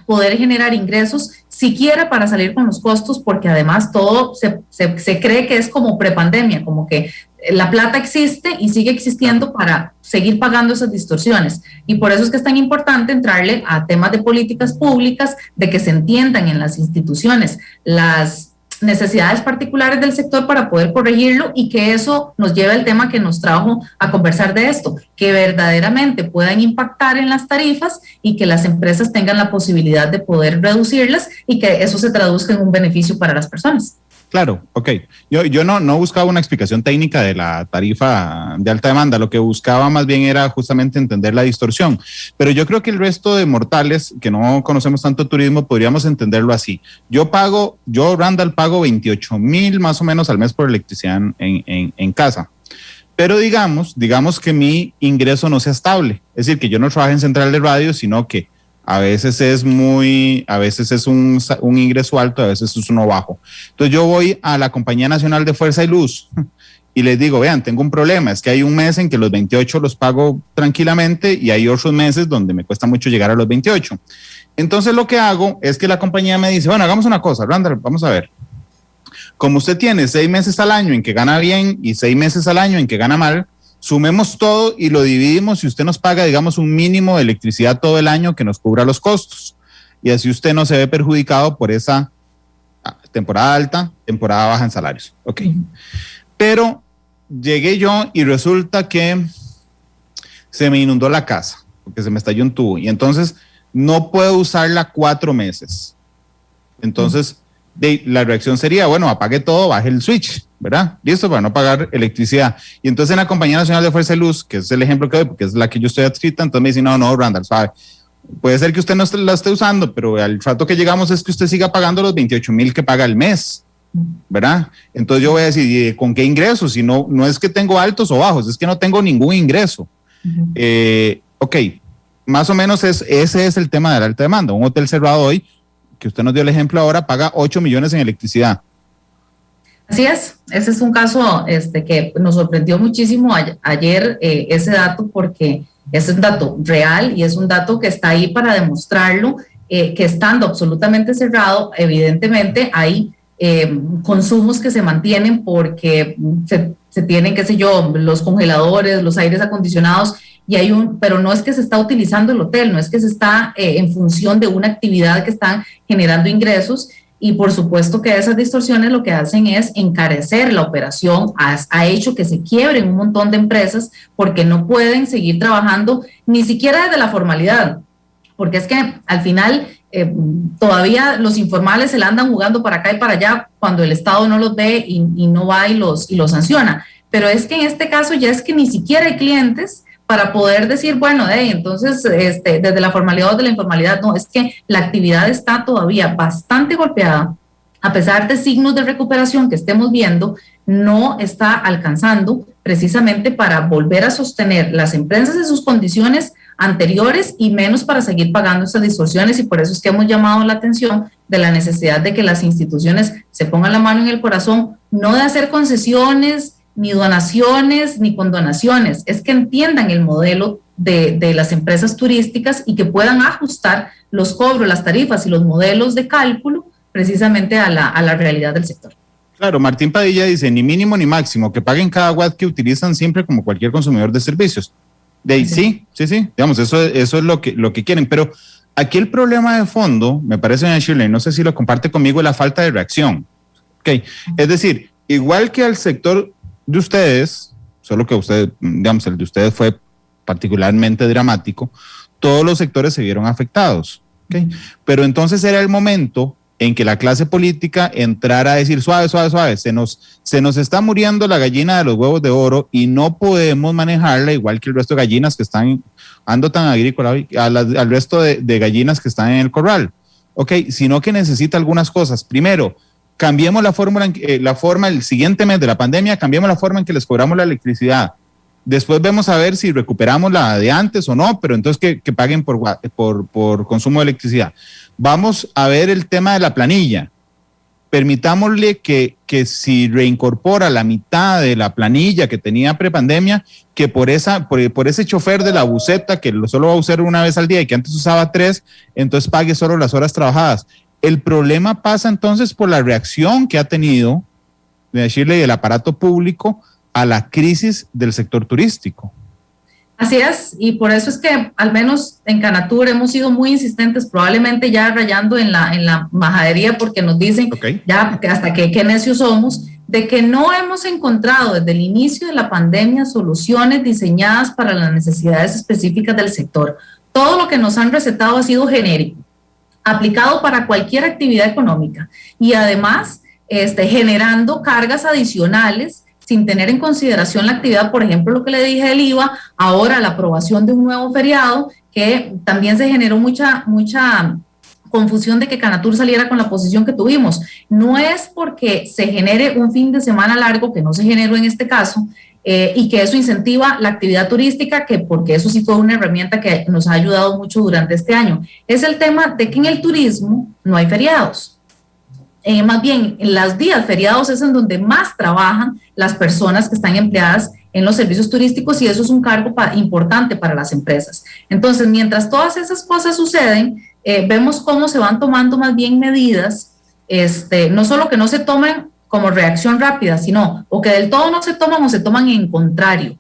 poder generar ingresos siquiera para salir con los costos, porque además todo se cree que es como prepandemia, como que la plata existe y sigue existiendo para seguir pagando esas distorsiones. Y por eso es que es tan importante entrarle a temas de políticas públicas, de que se entiendan en las instituciones las necesidades particulares del sector para poder corregirlo, y que eso nos lleve al tema que nos trajo a conversar de esto, que verdaderamente puedan impactar en las tarifas y que las empresas tengan la posibilidad de poder reducirlas y que eso se traduzca en un beneficio para las personas. Claro, ok. Yo no buscaba una explicación técnica de la tarifa de alta demanda, lo que buscaba más bien era justamente entender la distorsión. Pero yo creo que el resto de mortales que no conocemos tanto turismo podríamos entenderlo así. Yo, Randall, pago 28,000 más o menos al mes por electricidad en casa. Pero digamos que mi ingreso no sea estable. Es decir, que yo no trabaje en central de radio, sino que a veces es un ingreso alto, a veces es uno bajo. Entonces yo voy a la Compañía Nacional de Fuerza y Luz y les digo, vean, tengo un problema, es que hay un mes en que los 28 los pago tranquilamente y hay otros meses donde me cuesta mucho llegar a los 28. Entonces lo que hago es que la compañía me dice, bueno, hagamos una cosa, Randall, vamos a ver. Como usted tiene 6 meses al año en que gana bien y 6 meses al año en que gana mal, sumemos todo y lo dividimos y usted nos paga, digamos, un mínimo de electricidad todo el año que nos cubra los costos. Y así usted no se ve perjudicado por esa temporada alta, temporada baja en salarios. Ok. Pero llegué yo y resulta que se me inundó la casa, porque se me estalló un tubo, y entonces no puedo usarla 4 meses. Entonces, la reacción sería, bueno, apague todo, baje el switch, ¿verdad? Listo, para no pagar electricidad. Y entonces en la Compañía Nacional de Fuerza y Luz, que es el ejemplo que doy, porque es la que yo estoy adscrita, entonces me dicen, no, Randall, sabe, puede ser que usted no la esté usando, pero al rato que llegamos es que usted siga pagando los 28,000 que paga al mes, ¿verdad? Entonces yo voy a decir, ¿con qué ingresos? Si no es que tengo altos o bajos, es que no tengo ningún ingreso. Ok, más o menos ese es el tema de la alta demanda. Un hotel cerrado hoy, que usted nos dio el ejemplo ahora, paga 8 millones en electricidad. Así es, ese es un caso que nos sorprendió muchísimo ayer, ese dato, porque es un dato real y es un dato que está ahí para demostrarlo, que estando absolutamente cerrado, evidentemente hay consumos que se mantienen porque se tienen, qué sé yo, los congeladores, los aires acondicionados, y pero no es que se está utilizando el hotel, no es que se está en función de una actividad que están generando ingresos, y por supuesto que esas distorsiones lo que hacen es encarecer la operación, ha hecho que se quiebren un montón de empresas porque no pueden seguir trabajando ni siquiera desde la formalidad, porque es que al final todavía los informales se la andan jugando para acá y para allá cuando el Estado no los ve y no va y los sanciona, pero es que en este caso ya es que ni siquiera hay clientes para poder decir, bueno, entonces desde la formalidad o de la informalidad, no, es que la actividad está todavía bastante golpeada, a pesar de signos de recuperación que estemos viendo, no está alcanzando precisamente para volver a sostener las empresas en sus condiciones anteriores y menos para seguir pagando estas distorsiones, y por eso es que hemos llamado la atención de la necesidad de que las instituciones se pongan la mano en el corazón, no de hacer concesiones, ni donaciones, ni condonaciones, es que entiendan el modelo de las empresas turísticas y que puedan ajustar los cobros, las tarifas y los modelos de cálculo precisamente a la realidad del sector. Claro, Martín Padilla dice, ni mínimo ni máximo, que paguen cada watt que utilizan siempre como cualquier consumidor de servicios. Sí, digamos, eso es lo que quieren, pero aquí el problema de fondo, me parece, doña Shirley, no sé si lo comparte conmigo, es la falta de reacción. Okay. Es decir, igual que al sector de ustedes, solo que ustedes, digamos, el de ustedes fue particularmente dramático, todos los sectores se vieron afectados, ¿okay? Pero entonces era el momento en que la clase política entrara a decir, suave, se nos está muriendo la gallina de los huevos de oro y no podemos manejarla igual que el resto de gallinas que están, ando tan agrícola, al resto de gallinas que están en el corral, ¿ok? Sino que necesita algunas cosas. Primero, cambiemos la forma el siguiente mes de la pandemia, cambiemos la forma en que les cobramos la electricidad. Después vemos a ver si recuperamos la de antes o no, pero entonces que paguen por consumo de electricidad. Vamos a ver el tema de la planilla. Permitámosle que si reincorpora la mitad de la planilla que tenía prepandemia, que por ese chofer de la buseta que solo va a usar una vez al día y que antes usaba 3, entonces pague solo las horas trabajadas. El problema pasa entonces por la reacción que ha tenido, de decirle, el aparato público a la crisis del sector turístico. Así es, y por eso es que al menos en Canatur hemos sido muy insistentes, probablemente ya rayando en la majadería, porque nos dicen ya hasta que qué necios somos, de que no hemos encontrado desde el inicio de la pandemia soluciones diseñadas para las necesidades específicas del sector. Todo lo que nos han recetado ha sido genérico, aplicado para cualquier actividad económica y además generando cargas adicionales sin tener en consideración la actividad, por ejemplo, lo que le dije del IVA, ahora la aprobación de un nuevo feriado, que también se generó mucha confusión de que Canatur saliera con la posición que tuvimos. No es porque se genere un fin de semana largo, que no se generó en este caso, y que eso incentiva la actividad turística, que porque eso sí fue una herramienta que nos ha ayudado mucho durante este año. Es el tema de que en el turismo no hay feriados. Más bien, en los días feriados es en donde más trabajan las personas que están empleadas en los servicios turísticos y eso es un cargo importante para las empresas. Entonces, mientras todas esas cosas suceden, vemos cómo se van tomando más bien medidas, no solo que no se tomen como reacción rápida, sino o que del todo no se toman o se toman en contrario.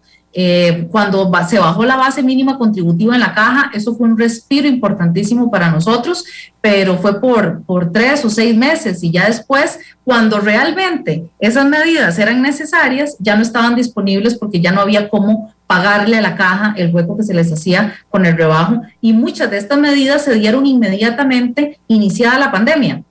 Cuando se bajó la base mínima contributiva en la caja, eso fue un respiro importantísimo para nosotros, pero fue por 3 o 6 meses, y ya después, cuando realmente esas medidas eran necesarias, ya no estaban disponibles porque ya no había cómo pagarle a la caja el hueco que se les hacía con el rebajo, y muchas de estas medidas se dieron inmediatamente iniciada la pandemia,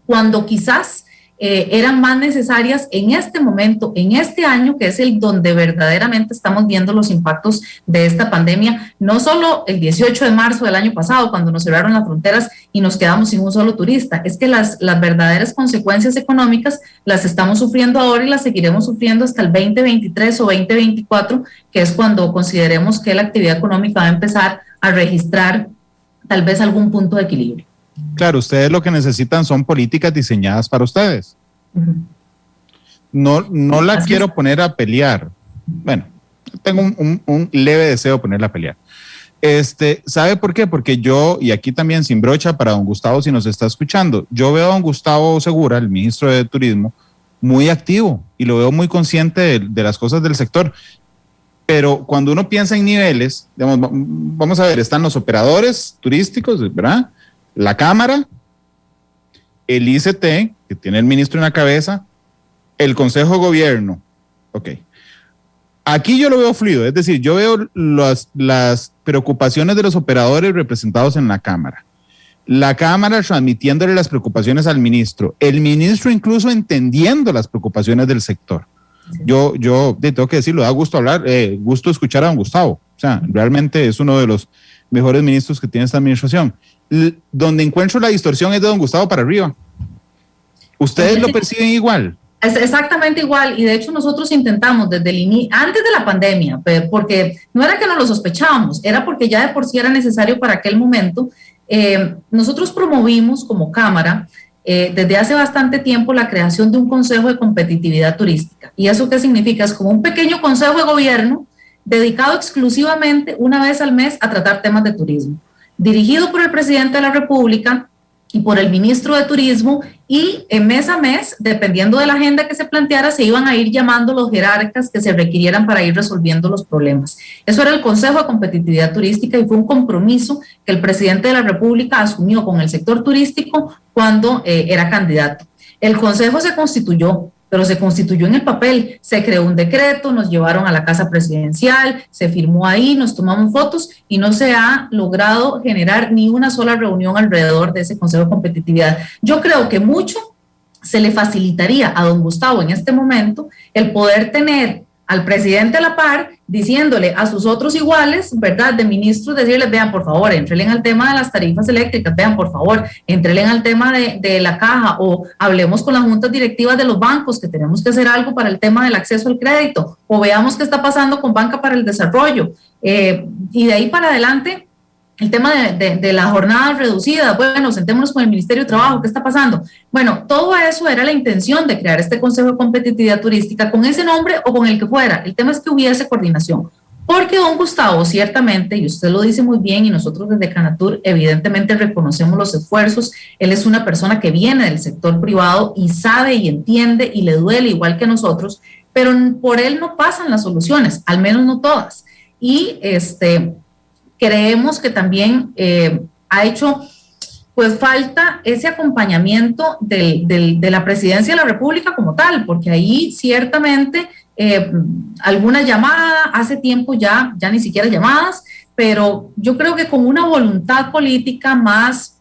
cuando quizás eran más necesarias en este momento, en este año, que es el donde verdaderamente estamos viendo los impactos de esta pandemia, no solo el 18 de marzo del año pasado, cuando nos cerraron las fronteras y nos quedamos sin un solo turista, es que las verdaderas consecuencias económicas las estamos sufriendo ahora y las seguiremos sufriendo hasta el 2023 o 2024, que es cuando consideremos que la actividad económica va a empezar a registrar tal vez algún punto de equilibrio. Claro, ustedes lo que necesitan son políticas diseñadas para ustedes. No la quiero poner a pelear. Bueno, tengo un leve deseo de ponerla a pelear. ¿Sabe por qué? Porque yo, y aquí también sin brocha para don Gustavo si nos está escuchando, yo veo a don Gustavo Segura, el ministro de Turismo, muy activo y lo veo muy consciente de las cosas del sector. Pero cuando uno piensa en niveles, digamos, vamos a ver, están los operadores turísticos, ¿verdad? La Cámara, el ICT, que tiene el ministro en la cabeza, el Consejo de Gobierno. Ok. Aquí yo lo veo fluido, es decir, yo veo las preocupaciones de los operadores representados en la Cámara. La Cámara transmitiéndole las preocupaciones al ministro. El ministro incluso entendiendo las preocupaciones del sector. Yo tengo que decirlo, da gusto hablar, gusto escuchar a don Gustavo. O sea, realmente es uno de los mejores ministros que tiene esta administración. Donde encuentro la distorsión es de don Gustavo para arriba. ¿Ustedes lo perciben igual? Es exactamente igual, y de hecho nosotros intentamos desde el inicio, antes de la pandemia, porque no era que no lo sospechábamos, era porque ya de por sí era necesario para aquel momento. Nosotros promovimos como Cámara desde hace bastante tiempo la creación de un Consejo de Competitividad Turística. ¿Y eso qué significa? Es como un pequeño consejo de gobierno dedicado exclusivamente una vez al mes a tratar temas de turismo, dirigido por el presidente de la República y por el ministro de Turismo, y mes a mes, dependiendo de la agenda que se planteara, se iban a ir llamando los jerarcas que se requirieran para ir resolviendo los problemas. Eso era el Consejo de Competitividad Turística, y fue un compromiso que el presidente de la República asumió con el sector turístico cuando era candidato. El Consejo se constituyó, pero se constituyó en el papel, se creó un decreto, nos llevaron a la Casa Presidencial, se firmó ahí, nos tomamos fotos y no se ha logrado generar ni una sola reunión alrededor de ese Consejo de Competitividad. Yo creo que mucho se le facilitaría a don Gustavo en este momento el poder tener al presidente a la par, diciéndole a sus otros iguales, ¿verdad?, de ministros, decirles, vean, por favor, entrenle al tema de las tarifas eléctricas, vean, por favor, entrenle al tema de la caja, o hablemos con las juntas directivas de los bancos, que tenemos que hacer algo para el tema del acceso al crédito, o veamos qué está pasando con Banca para el Desarrollo, y de ahí para adelante, el tema de la jornada reducida, bueno, sentémonos con el Ministerio de Trabajo, ¿qué está pasando? Bueno, todo eso era la intención de crear este Consejo de Competitividad Turística, con ese nombre o con el que fuera. El tema es que hubiese coordinación, porque don Gustavo, ciertamente, y usted lo dice muy bien, y nosotros desde Canatur evidentemente reconocemos los esfuerzos, él es una persona que viene del sector privado y sabe y entiende y le duele igual que nosotros, pero por él no pasan las soluciones, al menos no todas. Y creemos que también ha hecho pues falta ese acompañamiento de la presidencia de la República como tal, porque ahí ciertamente alguna llamada, hace tiempo ya ni siquiera llamadas, pero yo creo que con una voluntad política más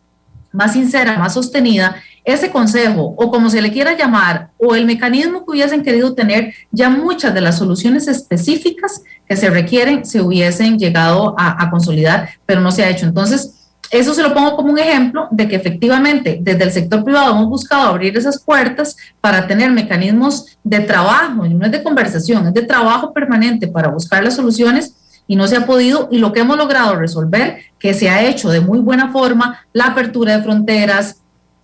sincera, más sostenida, ese consejo, o como se le quiera llamar, o el mecanismo que hubiesen querido tener, ya muchas de las soluciones específicas que se requieren se hubiesen llegado a consolidar, pero no se ha hecho. Entonces, eso se lo pongo como un ejemplo de que efectivamente desde el sector privado hemos buscado abrir esas puertas para tener mecanismos de trabajo, y no es de conversación, es de trabajo permanente para buscar las soluciones, y no se ha podido, y lo que hemos logrado resolver, que se ha hecho de muy buena forma, la apertura de fronteras,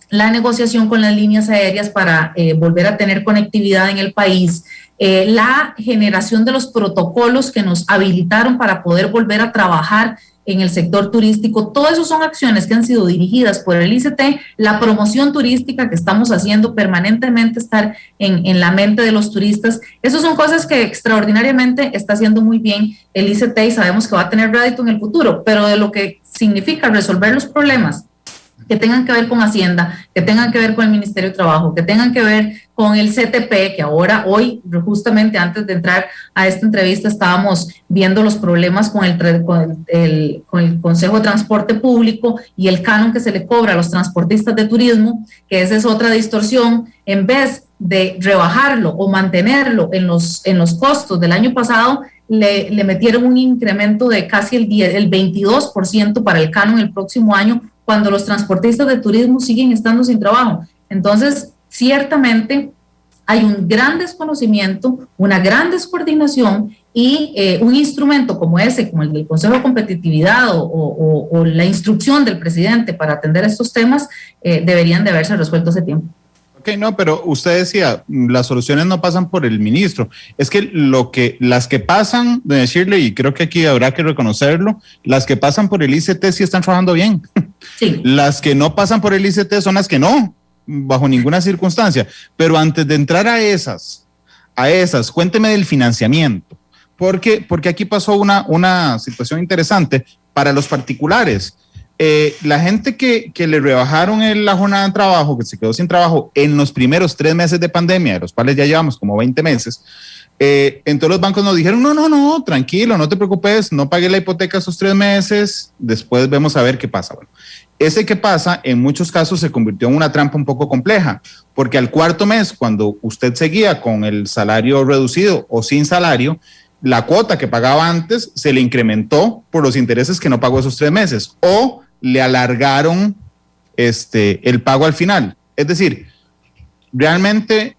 la negociación con las líneas aéreas para volver a tener conectividad en el país, la generación de los protocolos que nos habilitaron para poder volver a trabajar en el sector turístico. Todo eso son acciones que han sido dirigidas por el ICT, la promoción turística que estamos haciendo permanentemente, estar en la mente de los turistas. Esas son cosas que extraordinariamente está haciendo muy bien el ICT y sabemos que va a tener rédito en el futuro, pero de lo que significa resolver los problemas que tengan que ver con Hacienda, que tengan que ver con el Ministerio de Trabajo, que tengan que ver con el CTP, que ahora, hoy, justamente antes de entrar a esta entrevista, estábamos viendo los problemas con el Consejo de Transporte Público y el canon que se le cobra a los transportistas de turismo, que esa es otra distorsión. En vez de rebajarlo o mantenerlo en los costos del año pasado, le metieron un incremento de casi el 22% para el canon el próximo año, cuando los transportistas de turismo siguen estando sin trabajo. Entonces, ciertamente hay un gran desconocimiento, una gran descoordinación y un instrumento como ese, como el del Consejo de Competitividad o la instrucción del presidente para atender estos temas, deberían de haberse resuelto hace tiempo. Ok, no, pero usted decía, las soluciones no pasan por el ministro. Es que las que pasan, doña Shirley, y creo que aquí habrá que reconocerlo, las que pasan por el ICT sí están trabajando bien. Sí. Las que no pasan por el ICT son las que no, bajo ninguna circunstancia. Pero antes de entrar a esas, cuénteme del financiamiento, porque aquí pasó una situación interesante para los particulares. La gente que le rebajaron la jornada de trabajo, que se quedó sin trabajo en los primeros 3 meses de pandemia, de los cuales ya llevamos como 20 meses, entonces los bancos nos dijeron, no, tranquilo, no te preocupes, no pagué la hipoteca esos 3 meses, después vemos a ver qué pasa. Bueno, ese que pasa en muchos casos se convirtió en una trampa un poco compleja, porque al 4.º mes, cuando usted seguía con el salario reducido o sin salario, la cuota que pagaba antes se le incrementó por los intereses que no pagó esos 3 meses, o le alargaron el pago al final. Es decir, realmente,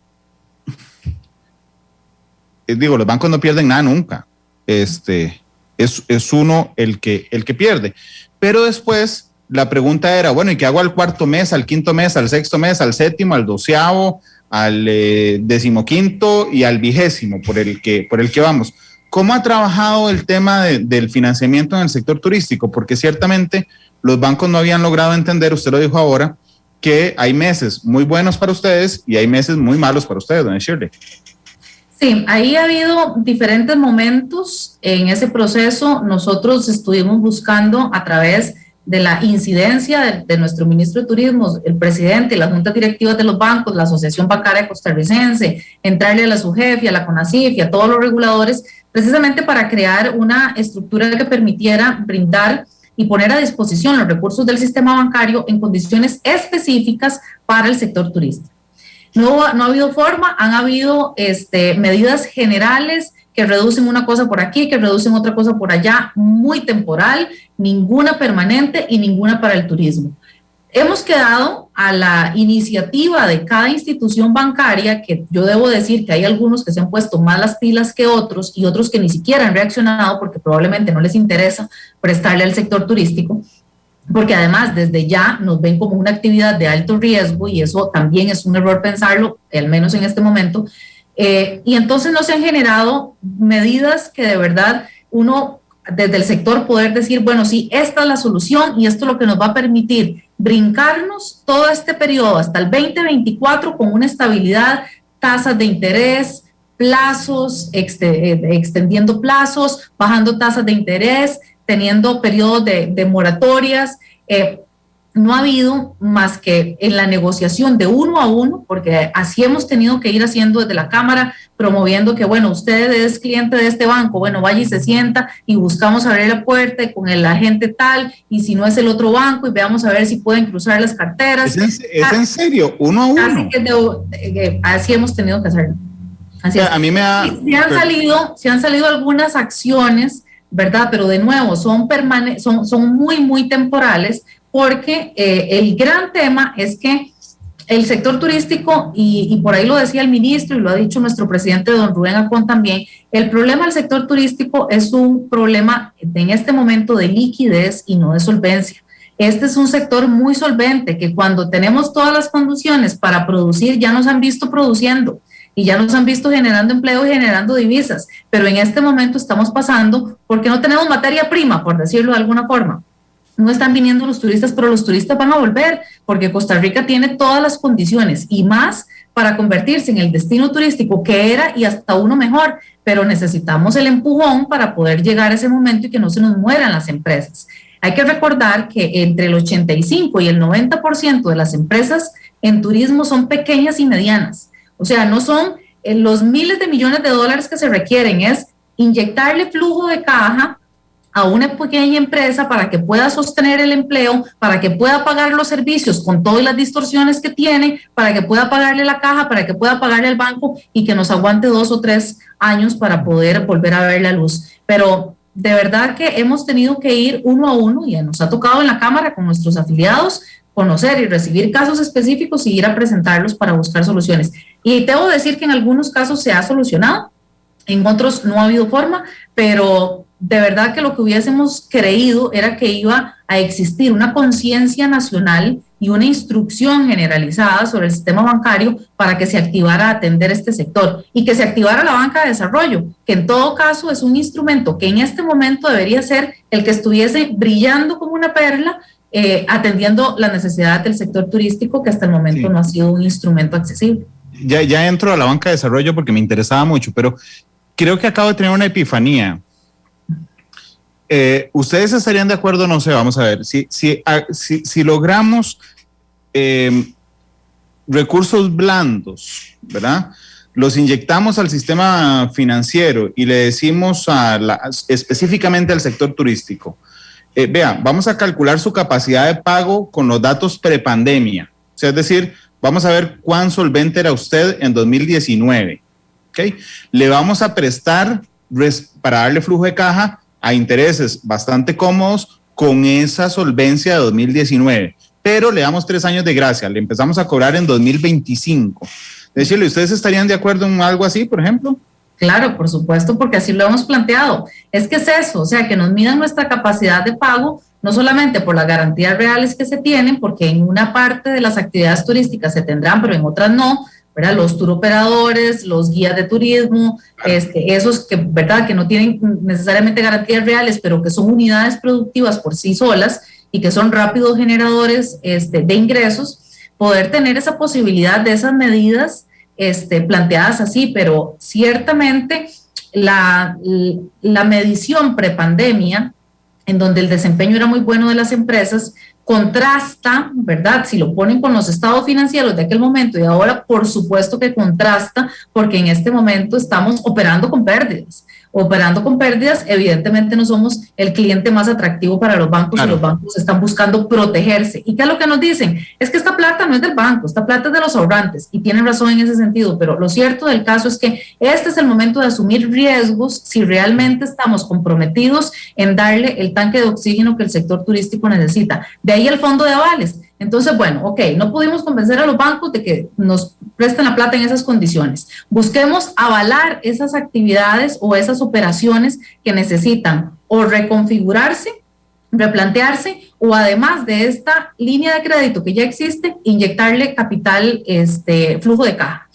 los bancos no pierden nada nunca. Es uno el que pierde. Pero después la pregunta era, bueno, ¿y qué hago al 4.º mes, al 5.º mes, al 6.º mes, al 7.º, al 12.º, al 15.º y al 20.º por el que vamos? ¿Cómo ha trabajado el tema del financiamiento en el sector turístico? Porque ciertamente los bancos no habían logrado entender, usted lo dijo ahora, que hay meses muy buenos para ustedes y hay meses muy malos para ustedes, doña Shirley. Sí, ahí ha habido diferentes momentos en ese proceso. Nosotros estuvimos buscando a través de la incidencia de nuestro ministro de Turismo, el presidente y las juntas directivas de los bancos, la Asociación Bancaria Costarricense, entrarle a la SUGEF y a la CONACYF y a todos los reguladores, precisamente para crear una estructura que permitiera brindar y poner a disposición los recursos del sistema bancario en condiciones específicas para el sector turístico. No ha habido forma, han habido medidas generales que reducen una cosa por aquí, que reducen otra cosa por allá, muy temporal, ninguna permanente y ninguna para el turismo. Hemos quedado a la iniciativa de cada institución bancaria, que yo debo decir que hay algunos que se han puesto más las pilas que otros y otros que ni siquiera han reaccionado porque probablemente no les interesa prestarle al sector turístico, porque además desde ya nos ven como una actividad de alto riesgo y eso también es un error pensarlo, al menos en este momento, y entonces no se han generado medidas que de verdad uno desde el sector poder decir, bueno, sí, esta es la solución y esto es lo que nos va a permitir brincarnos todo este periodo hasta el 2024 con una estabilidad, tasas de interés, plazos, extendiendo plazos, bajando tasas de interés, teniendo periodos de moratorias. No ha habido más que en la negociación de uno a uno, porque así hemos tenido que ir haciendo desde la Cámara, promoviendo que, bueno, usted es cliente de este banco, bueno, vaya y se sienta y buscamos abrir la puerta con el agente tal, y si no es el otro banco, y veamos a ver si pueden cruzar las carteras. ¿Es en serio? ¿Uno a uno? Así hemos tenido que hacerlo. Así es. A mí me ha... Se han salido algunas acciones, ¿verdad? Pero de nuevo, son muy, muy temporales, porque el gran tema es que el sector turístico, y por ahí lo decía el ministro y lo ha dicho nuestro presidente don Rubén Acón también, el problema del sector turístico es un problema en este momento de liquidez y no de solvencia. Este es un sector muy solvente que cuando tenemos todas las condiciones para producir ya nos han visto produciendo. y ya nos han visto generando empleo y generando divisas, pero en este momento estamos pasando porque no tenemos materia prima, por decirlo de alguna forma. No están viniendo los turistas, pero los turistas van a volver porque Costa Rica tiene todas las condiciones y más para convertirse en el destino turístico que era y hasta uno mejor, pero necesitamos el empujón para poder llegar a ese momento y que no se nos mueran las empresas. Hay que recordar que entre el 85 y el 90% de las empresas en turismo son pequeñas y medianas, o sea, no son los miles de millones de dólares que se requieren, es inyectarle flujo de caja a una pequeña empresa para que pueda sostener el empleo, para que pueda pagar los servicios con todas las distorsiones que tiene, para que pueda pagarle la caja, para que pueda pagarle al banco y que nos aguante 2 o 3 años para poder volver a ver la luz. Pero de verdad que hemos tenido que ir uno a uno y nos ha tocado en la Cámara con nuestros afiliados conocer y recibir casos específicos y ir a presentarlos para buscar soluciones. Y debo decir que en algunos casos se ha solucionado, en otros no ha habido forma, pero de verdad que lo que hubiésemos creído era que iba a existir una conciencia nacional y una instrucción generalizada sobre el sistema bancario para que se activara a atender este sector y que se activara la banca de desarrollo, que en todo caso es un instrumento que en este momento debería ser el que estuviese brillando como una perla, atendiendo la necesidad del sector turístico, que hasta el momento no ha sido un instrumento accesible. Ya entro a la banca de desarrollo porque me interesaba mucho, pero creo que acabo de tener una epifanía. ¿Ustedes estarían de acuerdo? No sé, vamos a ver, si logramos recursos blandos, ¿verdad? Los inyectamos al sistema financiero y le decimos específicamente al sector turístico, vea, vamos a calcular su capacidad de pago con los datos prepandemia, o sea, es decir, vamos a ver cuán solvente era usted en 2019, ¿ok? Le vamos a prestar para darle flujo de caja a intereses bastante cómodos con esa solvencia de 2019, pero le damos 3 años de gracia, le empezamos a cobrar en 2025. Decirle, ¿ustedes estarían de acuerdo en algo así, por ejemplo? Claro, por supuesto, porque así lo hemos planteado. Es que es eso, o sea, que nos midan nuestra capacidad de pago, no solamente por las garantías reales que se tienen, porque en una parte de las actividades turísticas se tendrán, pero en otras no, ¿verdad? Los turoperadores, los guías de turismo, esos que, ¿verdad? Que no tienen necesariamente garantías reales, pero que son unidades productivas por sí solas y que son rápidos generadores de ingresos, poder tener esa posibilidad de esas medidas planteadas así, pero ciertamente la medición prepandemia, en donde el desempeño era muy bueno de las empresas, contrasta, ¿verdad? Si lo ponen con los estados financieros de aquel momento y ahora, por supuesto que contrasta, porque en este momento estamos operando con pérdidas. Operando con pérdidas, evidentemente no somos el cliente más atractivo para los bancos, claro. Y los bancos están buscando protegerse. ¿Y qué es lo que nos dicen? Es que esta plata no es del banco, esta plata es de los ahorrantes, y tienen razón en ese sentido, pero lo cierto del caso es que este es el momento de asumir riesgos si realmente estamos comprometidos en darle el tanque de oxígeno que el sector turístico necesita. De ahí el fondo de avales. Entonces, bueno, ok, no pudimos convencer a los bancos de que nos presten la plata en esas condiciones. Busquemos avalar esas actividades o esas operaciones que necesitan o reconfigurarse, replantearse, o además de esta línea de crédito que ya existe, inyectarle capital, flujo de caja.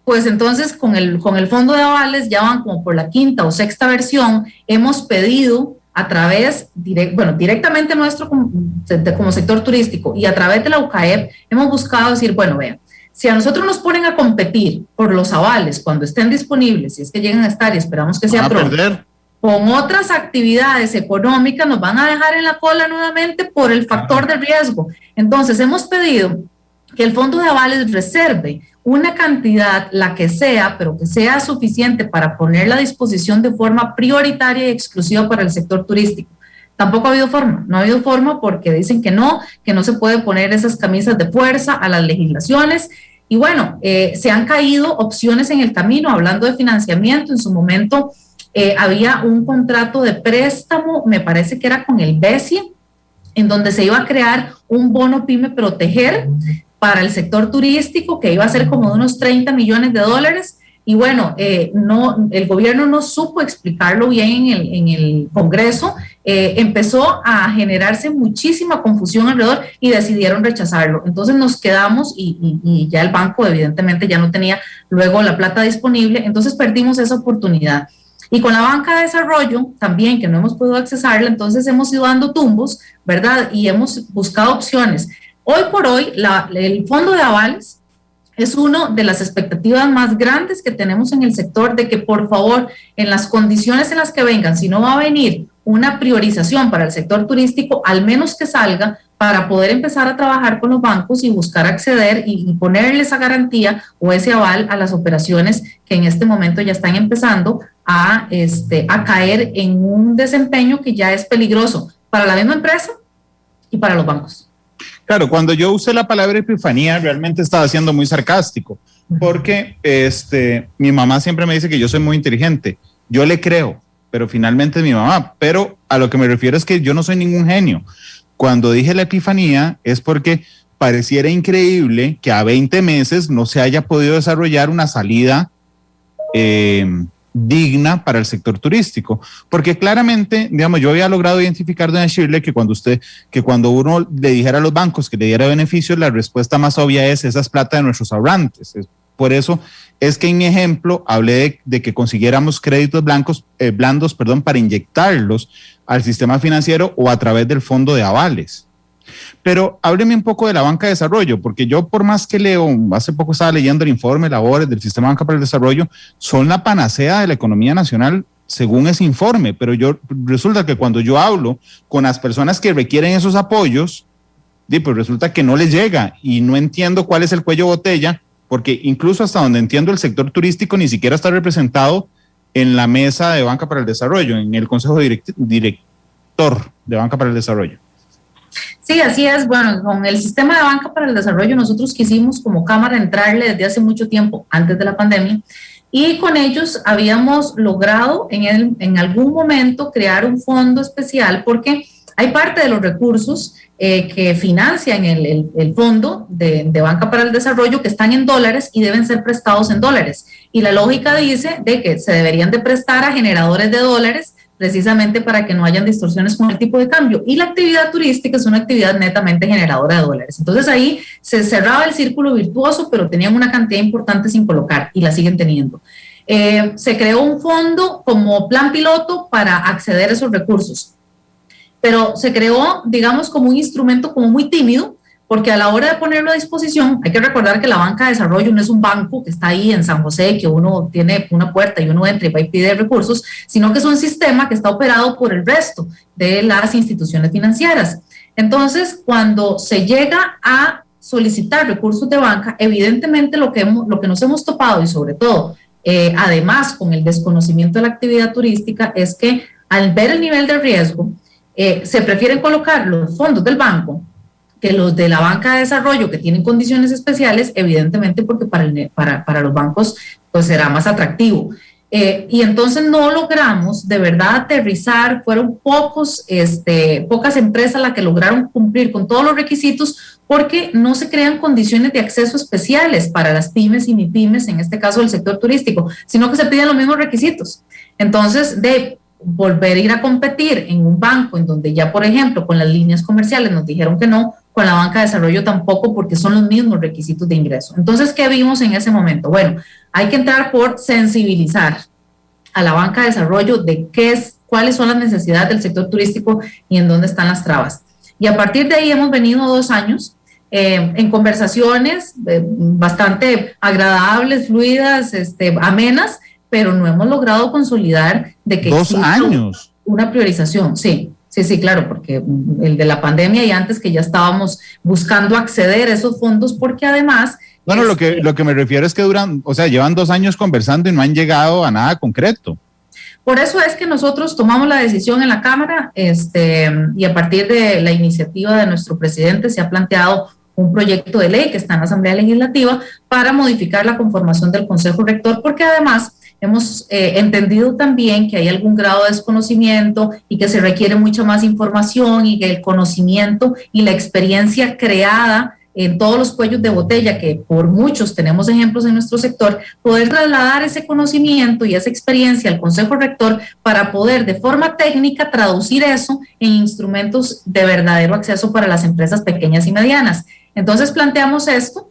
Pues entonces con el fondo de avales ya van como por la 5ª o 6ª versión, hemos pedido a través, directamente nuestro como sector turístico y a través de la UCAEP, hemos buscado decir, bueno, vean, si a nosotros nos ponen a competir por los avales cuando estén disponibles, si es que llegan a estar y esperamos que sea pronto, con otras actividades económicas nos van a dejar en la cola nuevamente por el factor de riesgo. Entonces hemos pedido que el fondo de avales reserve una cantidad, la que sea, pero que sea suficiente para ponerla a disposición de forma prioritaria y exclusiva para el sector turístico. Tampoco ha habido forma, no ha habido forma porque dicen que no se puede poner esas camisas de fuerza a las legislaciones. Y bueno, se han caído opciones en el camino, hablando de financiamiento, en su momento había un contrato de préstamo, me parece que era con el BESIE, en donde se iba a crear un bono PYME Proteger para el sector turístico, que iba a ser como de unos 30 millones de dólares, y bueno, el gobierno no supo explicarlo bien en el Congreso, empezó a generarse muchísima confusión alrededor y decidieron rechazarlo. Entonces nos quedamos y ya el banco evidentemente ya no tenía luego la plata disponible, entonces perdimos esa oportunidad. Y con la banca de desarrollo también, que no hemos podido accesarla, entonces hemos ido dando tumbos, ¿verdad? Y hemos buscado opciones. Hoy por hoy, el fondo de avales es una de las expectativas más grandes que tenemos en el sector de que, por favor, en las condiciones en las que vengan, si no va a venir una priorización para el sector turístico, al menos que salga para poder empezar a trabajar con los bancos y buscar acceder y ponerle esa garantía o ese aval a las operaciones que en este momento ya están empezando a caer en un desempeño que ya es peligroso para la misma empresa y para los bancos. Claro, cuando yo usé la palabra epifanía, realmente estaba siendo muy sarcástico, porque mi mamá siempre me dice que yo soy muy inteligente. Yo le creo, pero finalmente es mi mamá. Pero a lo que me refiero es que yo no soy ningún genio. Cuando dije la epifanía es porque pareciera increíble que a 20 meses no se haya podido desarrollar una salida digna para el sector turístico, porque claramente, digamos, yo había logrado identificar, doña Shirley, que cuando uno le dijera a los bancos que le diera beneficios, la respuesta más obvia es: esa es plata de nuestros ahorrantes. Por eso es que en mi ejemplo hablé de que consiguiéramos créditos blandos, para inyectarlos al sistema financiero o a través del fondo de avales. Pero hábleme un poco de la banca de desarrollo, porque yo, por más que leo, hace poco estaba leyendo el informe Labores del Sistema Banca para el Desarrollo, son la panacea de la economía nacional según ese informe, pero resulta que cuando yo hablo con las personas que requieren esos apoyos, pues resulta que no les llega y no entiendo cuál es el cuello de botella, porque incluso hasta donde entiendo el sector turístico ni siquiera está representado en la mesa de Banca para el Desarrollo, en el Consejo Director de Banca para el Desarrollo. Sí, así es. Bueno, con el sistema de banca para el desarrollo nosotros quisimos como Cámara entrarle desde hace mucho tiempo, antes de la pandemia, y con ellos habíamos logrado en algún momento crear un fondo especial porque hay parte de los recursos que financian el fondo de banca para el desarrollo que están en dólares y deben ser prestados en dólares. Y la lógica dice de que se deberían de prestar a generadores de dólares precisamente para que no hayan distorsiones con el tipo de cambio. Y la actividad turística es una actividad netamente generadora de dólares. Entonces ahí se cerraba el círculo virtuoso, pero tenían una cantidad importante sin colocar y la siguen teniendo. Se creó un fondo como plan piloto para acceder a esos recursos, pero se creó, digamos, como un instrumento como muy tímido, porque a la hora de ponerlo a disposición, hay que recordar que la banca de desarrollo no es un banco que está ahí en San José, que uno tiene una puerta y uno entra y va y pide recursos, sino que es un sistema que está operado por el resto de las instituciones financieras. Entonces, cuando se llega a solicitar recursos de banca, evidentemente lo que nos hemos topado, y sobre todo, además con el desconocimiento de la actividad turística, es que al ver el nivel de riesgo, se prefieren colocar los fondos del banco que los de la banca de desarrollo que tienen condiciones especiales, evidentemente porque para los bancos pues será más atractivo. Y entonces no logramos de verdad aterrizar, fueron pocas empresas las que lograron cumplir con todos los requisitos porque no se crean condiciones de acceso especiales para las pymes y mipymes, en este caso del sector turístico, sino que se piden los mismos requisitos. Entonces, de volver a ir a competir en un banco en donde ya, por ejemplo, con las líneas comerciales nos dijeron que no, con la banca de desarrollo tampoco, porque son los mismos requisitos de ingreso. Entonces, ¿qué vimos en ese momento? Bueno, hay que entrar por sensibilizar a la banca de desarrollo de cuáles son las necesidades del sector turístico y en dónde están las trabas. Y a partir de ahí hemos venido 2 años en conversaciones bastante agradables, fluidas, amenas, pero no hemos logrado consolidar de que 2 años. Una priorización, sí, claro, porque el de la pandemia y antes que ya estábamos buscando acceder a esos fondos, porque además... Bueno, lo que me refiero es que llevan 2 años conversando y no han llegado a nada concreto. Por eso es que nosotros tomamos la decisión en la Cámara y a partir de la iniciativa de nuestro presidente se ha planteado un proyecto de ley que está en la Asamblea Legislativa para modificar la conformación del Consejo Rector, porque además hemos entendido también que hay algún grado de desconocimiento y que se requiere mucha más información y que el conocimiento y la experiencia creada en todos los cuellos de botella, que por muchos tenemos ejemplos en nuestro sector, poder trasladar ese conocimiento y esa experiencia al Consejo Rector para poder de forma técnica traducir eso en instrumentos de verdadero acceso para las empresas pequeñas y medianas. Entonces planteamos esto.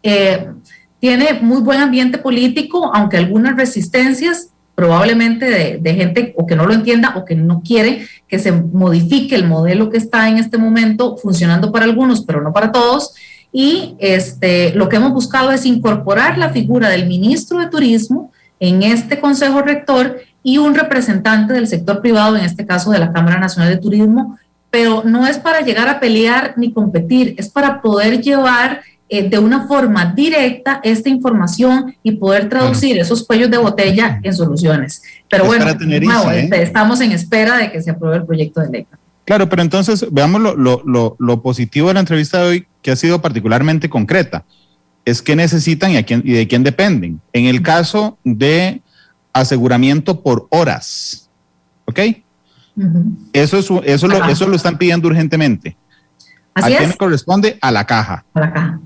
Tiene muy buen ambiente político, aunque algunas resistencias probablemente de gente o que no lo entienda o que no quiere que se modifique el modelo que está en este momento funcionando para algunos, pero no para todos. Y lo que hemos buscado es incorporar la figura del ministro de Turismo en este Consejo Rector y un representante del sector privado, en este caso de la Cámara Nacional de Turismo, pero no es para llegar a pelear ni competir, es para poder llevar de una forma directa esta información y poder traducir esos cuellos de botella en soluciones. Pero bueno, estamos en espera de que se apruebe el proyecto de ley. Claro, pero entonces veamos lo positivo de la entrevista de hoy, que ha sido particularmente concreta. Es qué necesitan y de quién dependen. En el caso de aseguramiento por horas, ¿ok? Eso lo están pidiendo urgentemente. ¿A quién corresponde? A la caja. A la caja.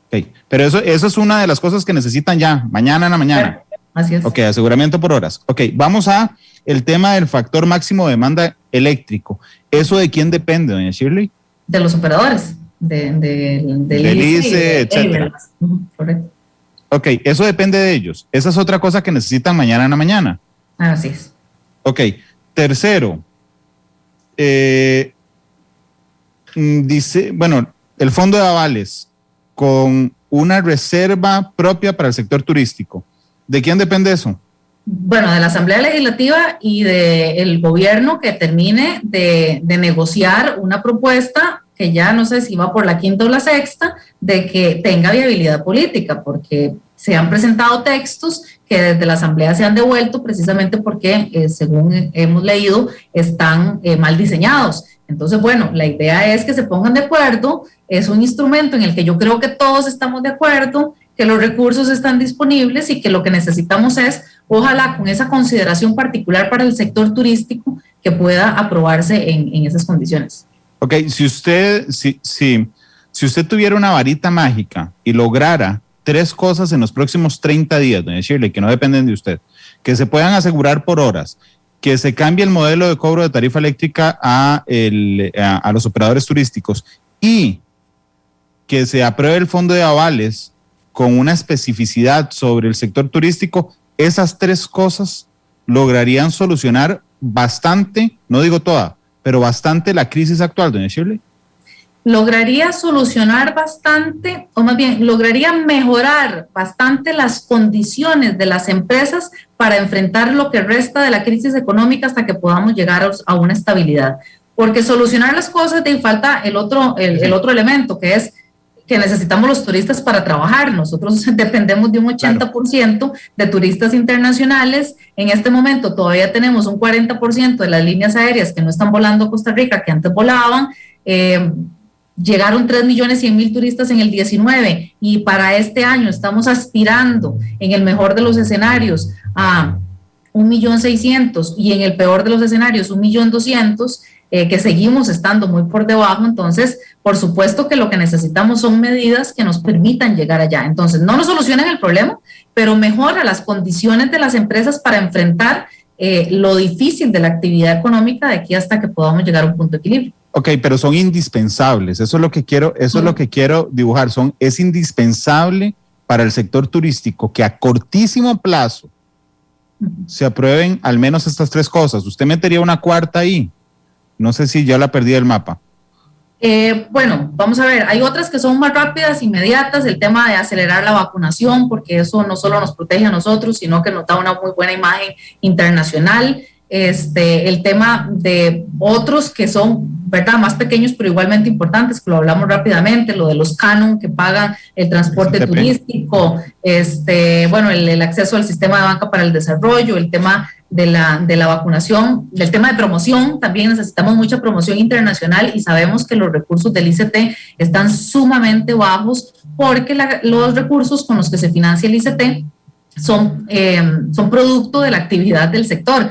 Okay. Pero eso es una de las cosas que necesitan ya, mañana en la mañana. Así es. Ok, aseguramiento por horas. Ok, vamos a el tema del factor máximo de demanda eléctrico. ¿Eso de quién depende, doña Shirley? De los operadores, del ICE, etcétera. Correcto. Ok, eso depende de ellos. Esa es otra cosa que necesitan mañana en la mañana. Así es. Ok, tercero, dice, bueno, el fondo de avales con una reserva propia para el sector turístico. ¿De quién depende eso? Bueno, de la Asamblea Legislativa y del gobierno que termine de negociar una propuesta que ya no sé si va por la quinta o la sexta, de que tenga viabilidad política, porque se han presentado textos que desde la Asamblea se han devuelto precisamente porque, según hemos leído, están mal diseñados. Entonces, bueno, la idea es que se pongan de acuerdo, es un instrumento en el que yo creo que todos estamos de acuerdo, que los recursos están disponibles y que lo que necesitamos es, ojalá con esa consideración particular para el sector turístico, que pueda aprobarse en esas condiciones. Ok, si usted tuviera una varita mágica y lograra 3 cosas en los próximos 30 días, doña Shirley, que no dependen de usted, que se puedan asegurar por horas, que se cambie el modelo de cobro de tarifa eléctrica a los operadores turísticos y que se apruebe el fondo de avales con una especificidad sobre el sector turístico, esas 3 cosas lograrían solucionar bastante, no digo toda, pero bastante la crisis actual, doña Shirley. Lograría solucionar bastante, o más bien, lograría mejorar bastante las condiciones de las empresas para enfrentar lo que resta de la crisis económica hasta que podamos llegar a una estabilidad. Porque solucionar las cosas te falta el otro elemento, que es que necesitamos los turistas para trabajar. Nosotros dependemos de un 80% de turistas internacionales. En este momento todavía tenemos un 40% de las líneas aéreas que no están volando a Costa Rica, que antes volaban. Llegaron 3.100.000 turistas en el 19 y para este año estamos aspirando, en el mejor de los escenarios, a 1.600.000 y en el peor de los escenarios 1.200.000, que seguimos estando muy por debajo. Entonces, por supuesto que lo que necesitamos son medidas que nos permitan llegar allá. Entonces, no nos solucionan el problema, pero mejora las condiciones de las empresas para enfrentar lo difícil de la actividad económica de aquí hasta que podamos llegar a un punto de equilibrio. Ok, pero son indispensables. Eso es lo que quiero, es lo que quiero dibujar. Es indispensable para el sector turístico que a cortísimo plazo se aprueben al menos estas 3 cosas. Usted metería una cuarta ahí. No sé si ya la perdí del mapa. Bueno, vamos a ver, hay otras que son más rápidas, inmediatas, el tema de acelerar la vacunación, porque eso no solo nos protege a nosotros, sino que nos da una muy buena imagen internacional. El tema de otros que son, ¿verdad?, más pequeños pero igualmente importantes, que lo hablamos rápidamente, lo de los canon que pagan el transporte turístico, bueno, el acceso al sistema de banca para el desarrollo, el tema de la vacunación, el tema de promoción. También necesitamos mucha promoción internacional y sabemos que los recursos del ICT están sumamente bajos porque los recursos con los que se financia el ICT son producto de la actividad del sector,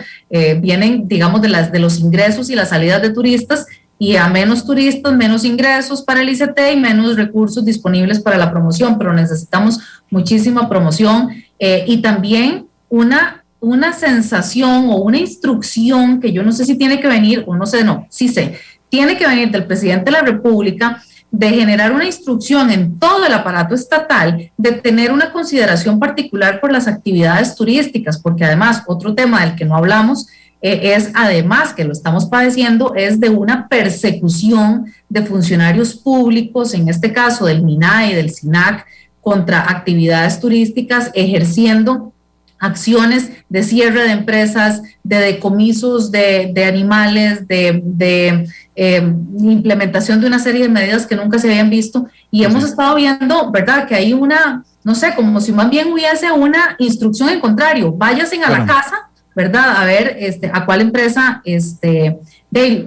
vienen, digamos, de los ingresos y las salidas de turistas y a menos turistas, menos ingresos para el ICT y menos recursos disponibles para la promoción, pero necesitamos muchísima promoción y también una sensación o una instrucción que yo no sé si tiene que venir, o no sé, no, sí sé, tiene que venir del presidente de la República, de generar una instrucción en todo el aparato estatal de tener una consideración particular por las actividades turísticas, porque además otro tema del que no hablamos es, además que lo estamos padeciendo, es de una persecución de funcionarios públicos, en este caso del MINAE y del SINAC, contra actividades turísticas, ejerciendo acciones de cierre de empresas, de decomisos de animales, de implementación de una serie de medidas que nunca se habían visto, y hemos estado viendo, ¿verdad?, que hay una, no sé, como si más bien hubiese una instrucción en contrario, váyanse a la casa, ¿verdad?, a ver a cuál empresa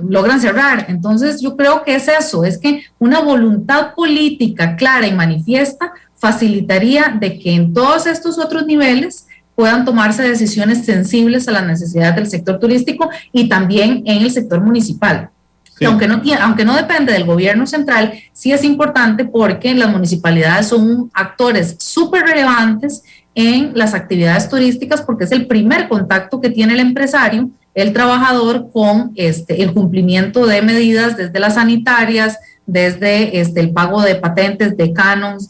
logran cerrar. Entonces yo creo que es eso, es que una voluntad política clara y manifiesta facilitaría de que en todos estos otros niveles puedan tomarse decisiones sensibles a las necesidades del sector turístico y también en el sector municipal. Sí. Aunque no depende del gobierno central, sí es importante porque las municipalidades son actores súper relevantes en las actividades turísticas, porque es el primer contacto que tiene el empresario, el trabajador, con el cumplimiento de medidas desde las sanitarias, desde el pago de patentes, de canons,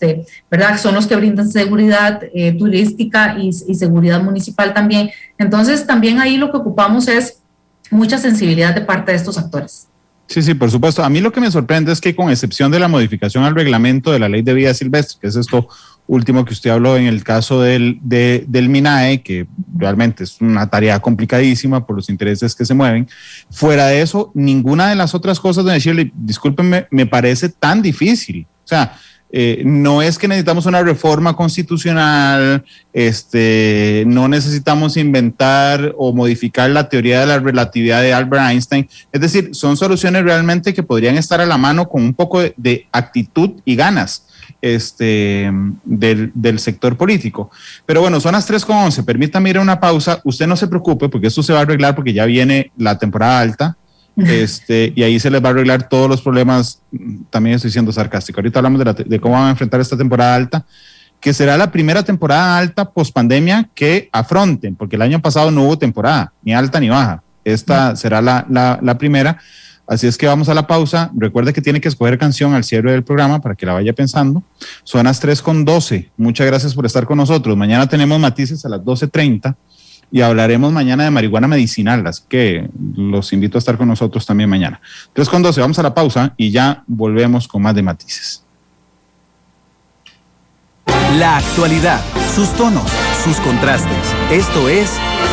¿verdad? Son los que brindan seguridad turística y seguridad municipal también. Entonces, también ahí lo que ocupamos es mucha sensibilidad de parte de estos actores. Sí, sí, por supuesto. A mí lo que me sorprende es que, con excepción de la modificación al reglamento de la Ley de Vida Silvestre, que es esto último que usted habló en el caso del MINAE, que realmente es una tarea complicadísima por los intereses que se mueven, fuera de eso, ninguna de las otras cosas, doña Shirley, discúlpenme, me parece tan difícil. O sea, no es que necesitamos una reforma constitucional, no necesitamos inventar o modificar la teoría de la relatividad de Albert Einstein. Es decir, son soluciones realmente que podrían estar a la mano con un poco de actitud y ganas del sector político. Pero bueno, son las 3:11, permítame ir a una pausa. Usted no se preocupe, porque esto se va a arreglar, porque ya viene la temporada alta. Y ahí se les va a arreglar todos los problemas. También estoy siendo sarcástico. Ahorita hablamos de cómo van a enfrentar esta temporada alta, que será la primera temporada alta post pandemia que afronten, porque el año pasado no hubo temporada, ni alta ni baja. Esta será la primera. Así es que vamos a la pausa. Recuerde que tiene que escoger canción al cierre del programa para que la vaya pensando. Son las 3:12. Muchas gracias por estar con nosotros. Mañana tenemos matices a las 12:30. Y hablaremos mañana de marihuana medicinal, así que los invito a estar con nosotros también mañana. 3:12, vamos a la pausa y ya volvemos con más de Matices. La actualidad, sus tonos, sus contrastes. Esto es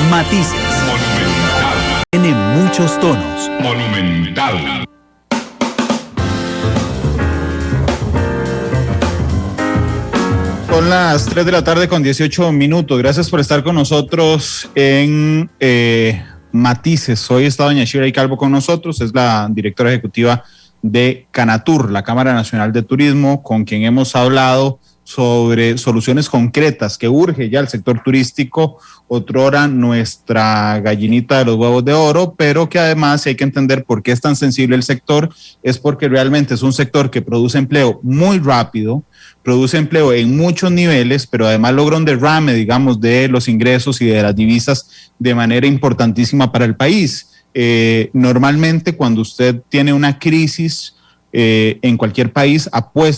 Matices. Monumental. Tiene muchos tonos. Monumental. Son las 3 de la tarde con 18 minutos. Gracias por estar con nosotros en Matices. Hoy está doña Shirley Calvo con nosotros, es la directora ejecutiva de Canatur, la Cámara Nacional de Turismo, con quien hemos hablado sobre soluciones concretas que urge ya el sector turístico, otrora nuestra gallinita de los huevos de oro, pero que además hay que entender por qué es tan sensible el sector, es porque realmente es un sector que produce empleo muy rápido, produce empleo en muchos niveles, pero además logra un derrame, digamos, de los ingresos y de las divisas de manera importantísima para el país. Normalmente cuando usted tiene una crisis en cualquier país,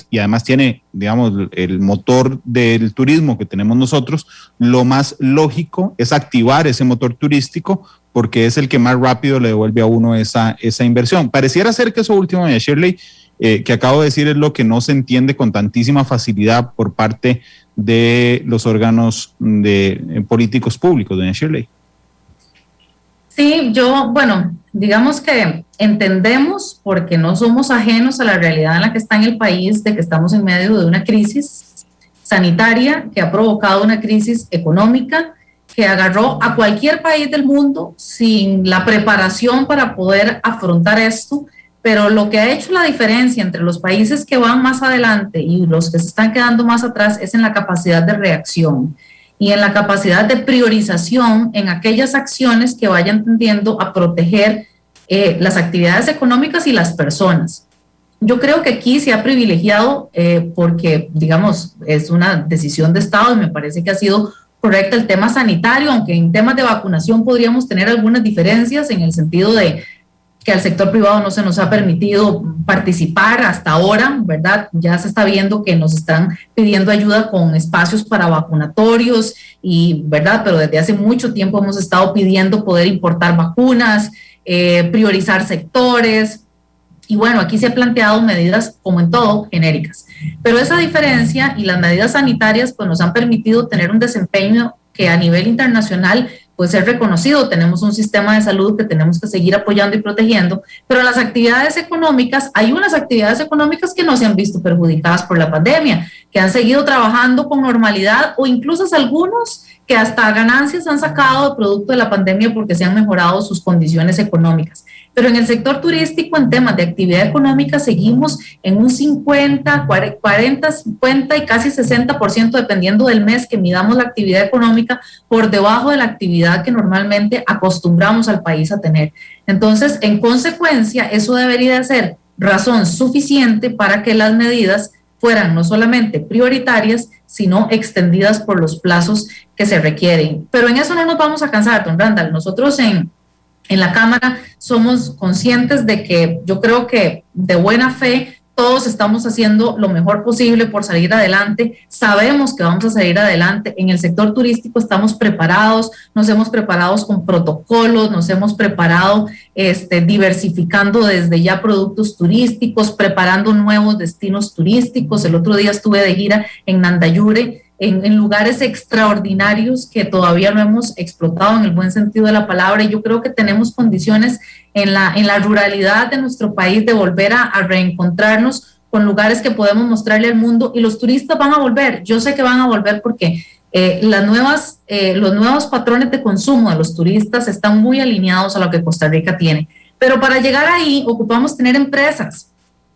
y además tiene, digamos, el motor del turismo que tenemos nosotros, lo más lógico es activar ese motor turístico porque es el que más rápido le devuelve a uno esa inversión. Pareciera ser que eso último, doña Shirley, que acabo de decir, es lo que no se entiende con tantísima facilidad por parte de los órganos políticos públicos, doña Shirley. Sí, digamos que entendemos, porque no somos ajenos a la realidad en la que está en el país, de que estamos en medio de una crisis sanitaria que ha provocado una crisis económica que agarró a cualquier país del mundo sin la preparación para poder afrontar esto. Pero lo que ha hecho la diferencia entre los países que van más adelante y los que se están quedando más atrás es en la capacidad de reacción y en la capacidad de priorización en aquellas acciones que vayan tendiendo a proteger las actividades económicas y las personas. Yo creo que aquí se ha privilegiado porque, digamos, es una decisión de Estado y me parece que ha sido correcta el tema sanitario, aunque en temas de vacunación podríamos tener algunas diferencias en el sentido de que al sector privado no se nos ha permitido participar hasta ahora, ¿verdad? Ya se está viendo que nos están pidiendo ayuda con espacios para vacunatorios y, ¿verdad? Pero desde hace mucho tiempo hemos estado pidiendo poder importar vacunas, priorizar sectores. Y bueno, aquí se han planteado medidas, como en todo, genéricas. Pero esa diferencia y las medidas sanitarias pues nos han permitido tener un desempeño que a nivel internacional puede ser reconocido. Tenemos un sistema de salud que tenemos que seguir apoyando y protegiendo, pero las actividades económicas, hay unas actividades económicas que no se han visto perjudicadas por la pandemia, que han seguido trabajando con normalidad o incluso algunos que hasta ganancias han sacado producto de la pandemia porque se han mejorado sus condiciones económicas. Pero en el sector turístico, en temas de actividad económica, seguimos en un 50, 40, 50 y casi 60%, dependiendo del mes que midamos la actividad económica, por debajo de la actividad que normalmente acostumbramos al país a tener. Entonces, en consecuencia, eso debería ser razón suficiente para que las medidas fueran no solamente prioritarias, sino extendidas por los plazos que se requieren. Pero en eso no nos vamos a cansar, don Randall. Nosotros en la Cámara somos conscientes de que yo creo que de buena fe todos estamos haciendo lo mejor posible por salir adelante. Sabemos que vamos a salir adelante. En el sector turístico estamos preparados, nos hemos preparado con protocolos, nos hemos preparado diversificando desde ya productos turísticos, preparando nuevos destinos turísticos. El otro día estuve de gira en Nandayure, en lugares extraordinarios que todavía no hemos explotado en el buen sentido de la palabra, y yo creo que tenemos condiciones en la ruralidad de nuestro país de volver a reencontrarnos con lugares que podemos mostrarle al mundo, y los turistas van a volver. Yo sé que van a volver porque los nuevos patrones de consumo de los turistas están muy alineados a lo que Costa Rica tiene, pero para llegar ahí ocupamos tener empresas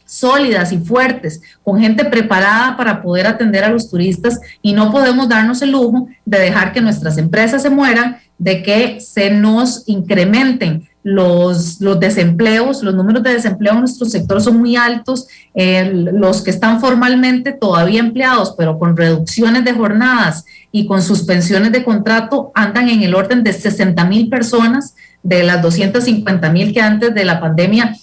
sólidas y fuertes, con gente preparada para poder atender a los turistas, y no podemos darnos el lujo de dejar que nuestras empresas se mueran, de que se nos incrementen los desempleos. Los números de desempleo en nuestro sector son muy altos, los que están formalmente todavía empleados, pero con reducciones de jornadas y con suspensiones de contrato, andan en el orden de 60,000 personas, de las 250,000 que antes de la pandemia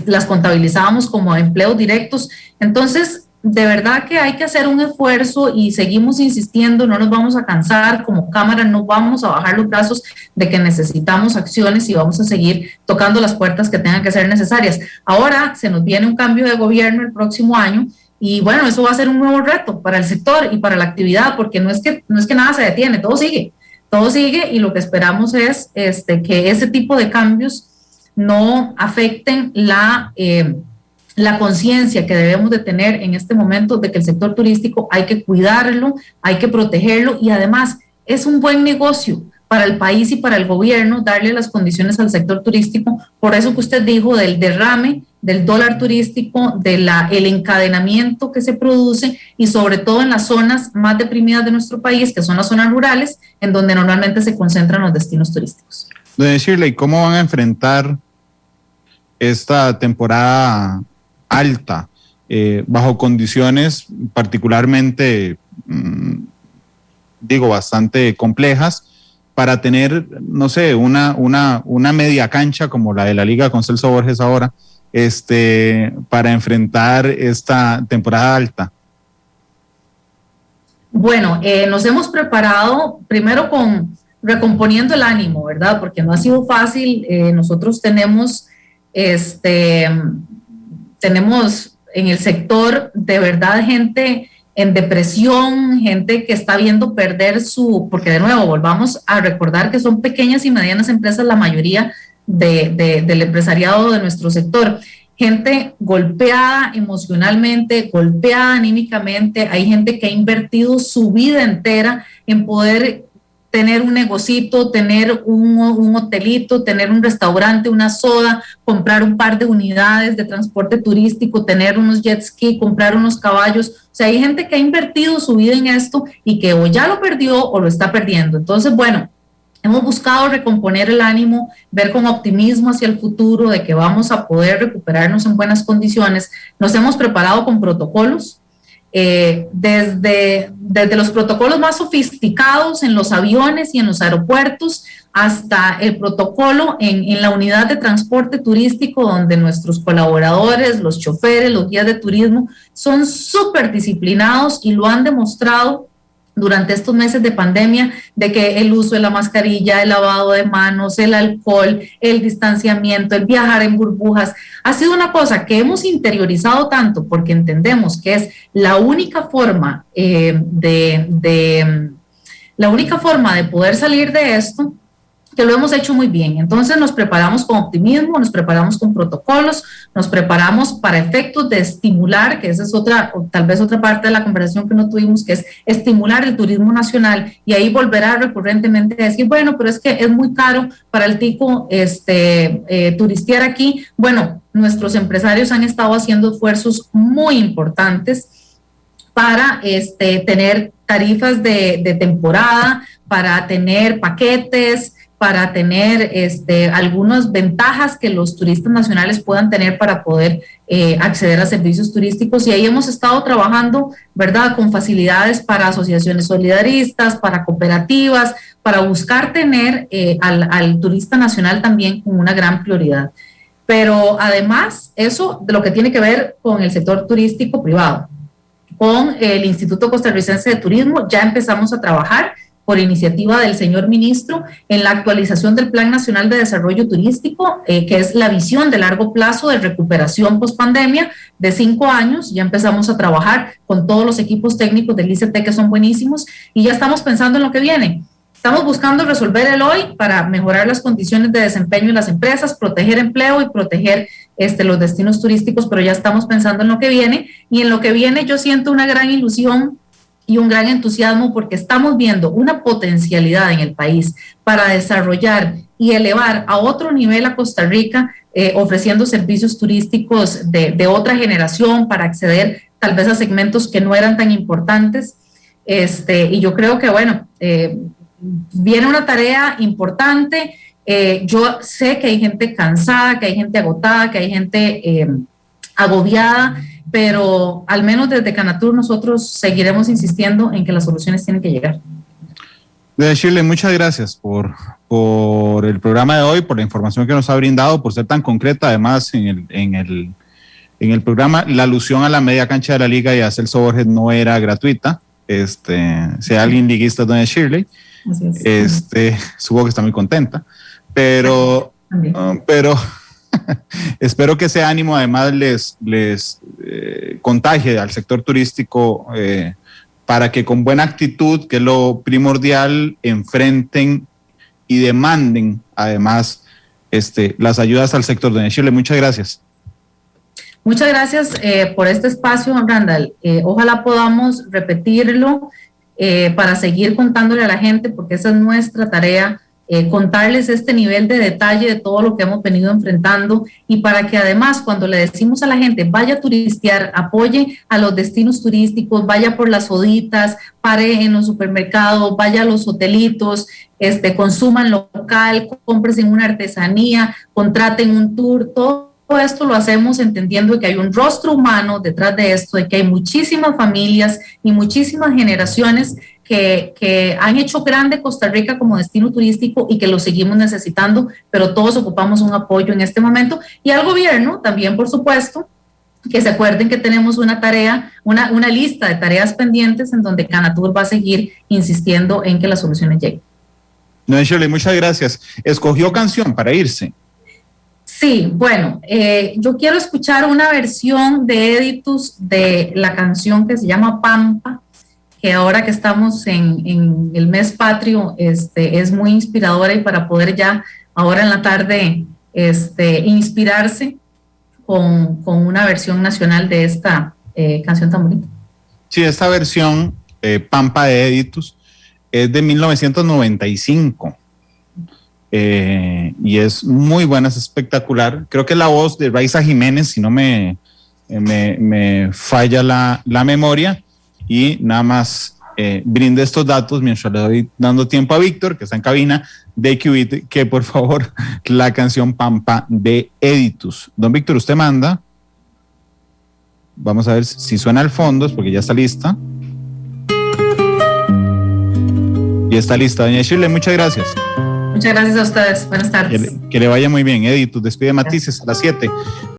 las contabilizábamos como empleos directos. Entonces, de verdad que hay que hacer un esfuerzo y seguimos insistiendo, no nos vamos a cansar. Como Cámara no vamos a bajar los brazos de que necesitamos acciones y vamos a seguir tocando las puertas que tengan que ser necesarias. Ahora se nos viene un cambio de gobierno el próximo año y bueno, eso va a ser un nuevo reto para el sector y para la actividad, porque no es que nada se detiene, todo sigue, y lo que esperamos es que ese tipo de cambios no afecten la conciencia que debemos de tener en este momento de que el sector turístico hay que cuidarlo, hay que protegerlo, y además es un buen negocio para el país y para el gobierno darle las condiciones al sector turístico. Por eso que usted dijo del derrame del dólar turístico, el encadenamiento que se produce, y sobre todo en las zonas más deprimidas de nuestro país, que son las zonas rurales, en donde normalmente se concentran los destinos turísticos. Doña Shirley, ¿cómo van a enfrentar esta temporada alta bajo condiciones particularmente, bastante complejas, para tener, no sé, una media cancha como la de la Liga con Celso Borges ahora, para enfrentar esta temporada alta? Bueno, nos hemos preparado primero recomponiendo el ánimo, ¿verdad? Porque no ha sido fácil. Nosotros tenemos en el sector de verdad gente en depresión, gente que está viendo perder porque de nuevo volvamos a recordar que son pequeñas y medianas empresas la mayoría del empresariado de nuestro sector. Gente golpeada emocionalmente, golpeada anímicamente. Hay gente que ha invertido su vida entera en poder tener un negocito, tener un hotelito, tener un restaurante, una soda, comprar un par de unidades de transporte turístico, tener unos jet ski, comprar unos caballos. O sea, hay gente que ha invertido su vida en esto y que o ya lo perdió o lo está perdiendo. Entonces, bueno, Hemos buscado recomponer el ánimo, ver con optimismo hacia el futuro de que vamos a poder recuperarnos en buenas condiciones. Nos hemos preparado con protocolos, desde los protocolos más sofisticados en los aviones y en los aeropuertos hasta el protocolo en la unidad de transporte turístico, donde nuestros colaboradores, los choferes, los guías de turismo son súper disciplinados y lo han demostrado durante estos meses de pandemia, de que el uso de la mascarilla, el lavado de manos, el alcohol, el distanciamiento, el viajar en burbujas, ha sido una cosa que hemos interiorizado tanto porque entendemos que es la única forma la única forma de poder salir de esto, que lo hemos hecho muy bien. Entonces nos preparamos con optimismo, nos preparamos con protocolos, nos preparamos para efectos de estimular, que esa es otra, tal vez otra parte de la conversación que no tuvimos, que es estimular el turismo nacional, y ahí volverá recurrentemente a decir, bueno, pero es que es muy caro para el tico turistear aquí. Bueno, nuestros empresarios han estado haciendo esfuerzos muy importantes para tener tarifas de temporada, para tener paquetes, para tener algunas ventajas que los turistas nacionales puedan tener para poder acceder a servicios turísticos, y ahí hemos estado trabajando, ¿verdad?, con facilidades para asociaciones solidaristas, para cooperativas, para buscar tener al turista nacional también como una gran prioridad. Pero además, eso de lo que tiene que ver con el sector turístico privado. Con el Instituto Costarricense de Turismo ya empezamos a trabajar por iniciativa del señor ministro en la actualización del Plan Nacional de Desarrollo Turístico, que es la visión de largo plazo de recuperación post-pandemia de 5 años. Ya empezamos a trabajar con todos los equipos técnicos del ICT, que son buenísimos, y ya estamos pensando en lo que viene. Estamos buscando resolver el hoy para mejorar las condiciones de desempeño de las empresas, proteger empleo y proteger los destinos turísticos, pero ya estamos pensando en lo que viene, y en lo que viene yo siento una gran ilusión y un gran entusiasmo porque estamos viendo una potencialidad en el país para desarrollar y elevar a otro nivel a Costa Rica, ofreciendo servicios turísticos de otra generación para acceder tal vez a segmentos que no eran tan importantes. Y yo creo que, bueno, viene una tarea importante. Yo sé que hay gente cansada, que hay gente agotada, que hay gente agobiada, pero al menos desde Canatur nosotros seguiremos insistiendo en que las soluciones tienen que llegar. Shirley, muchas gracias por el programa de hoy, por la información que nos ha brindado, por ser tan concreta. Además, en el programa, la alusión a la media cancha de la Liga y a Celso Borges no era gratuita. Si alguien liguista, doña Shirley, supongo que está muy contenta, pero espero que ese ánimo además les contagie al sector turístico, para que con buena actitud, que es lo primordial, enfrenten y demanden además las ayudas al sector. Doña Shirley, muchas gracias. Muchas gracias por este espacio, Randall. Ojalá podamos repetirlo para seguir contándole a la gente, porque esa es nuestra tarea, contarles este nivel de detalle de todo lo que hemos venido enfrentando, y para que además cuando le decimos a la gente vaya a turistear, apoye a los destinos turísticos, vaya por las oditas, pare en los supermercados, vaya a los hotelitos, consuman local, compres en una artesanía, contraten un tour. Todo esto lo hacemos entendiendo que hay un rostro humano detrás de esto, de que hay muchísimas familias y muchísimas generaciones que han hecho grande Costa Rica como destino turístico y que lo seguimos necesitando, pero todos ocupamos un apoyo en este momento, y al gobierno también, por supuesto, que se acuerden que tenemos una tarea, una lista de tareas pendientes en donde Canatur va a seguir insistiendo en que las soluciones lleguen. No, Shirley, muchas gracias. ¿Escogió canción para irse? Sí, bueno, yo quiero escuchar una versión de Editus de la canción que se llama Pampa, que ahora que estamos en el mes patrio, es muy inspiradora, y para poder ya ahora en la tarde inspirarse con una versión nacional de esta canción tan bonita. Sí, esta versión, Pampa de Editus, es de 1995. Y es muy buena, es espectacular. Creo que es la voz de Raiza Jiménez, si no me falla la memoria. Y nada más brinde estos datos mientras le doy dando tiempo a Víctor, que está en cabina, de Qubit que por favor la canción Pampa de Editus. Don Víctor, usted manda. Vamos a ver si suena al fondo, porque ya está lista. Y está lista. Doña Shirley, muchas gracias. Muchas gracias a ustedes. Buenas tardes. Que le vaya muy bien. Editus despide Matices a las 7.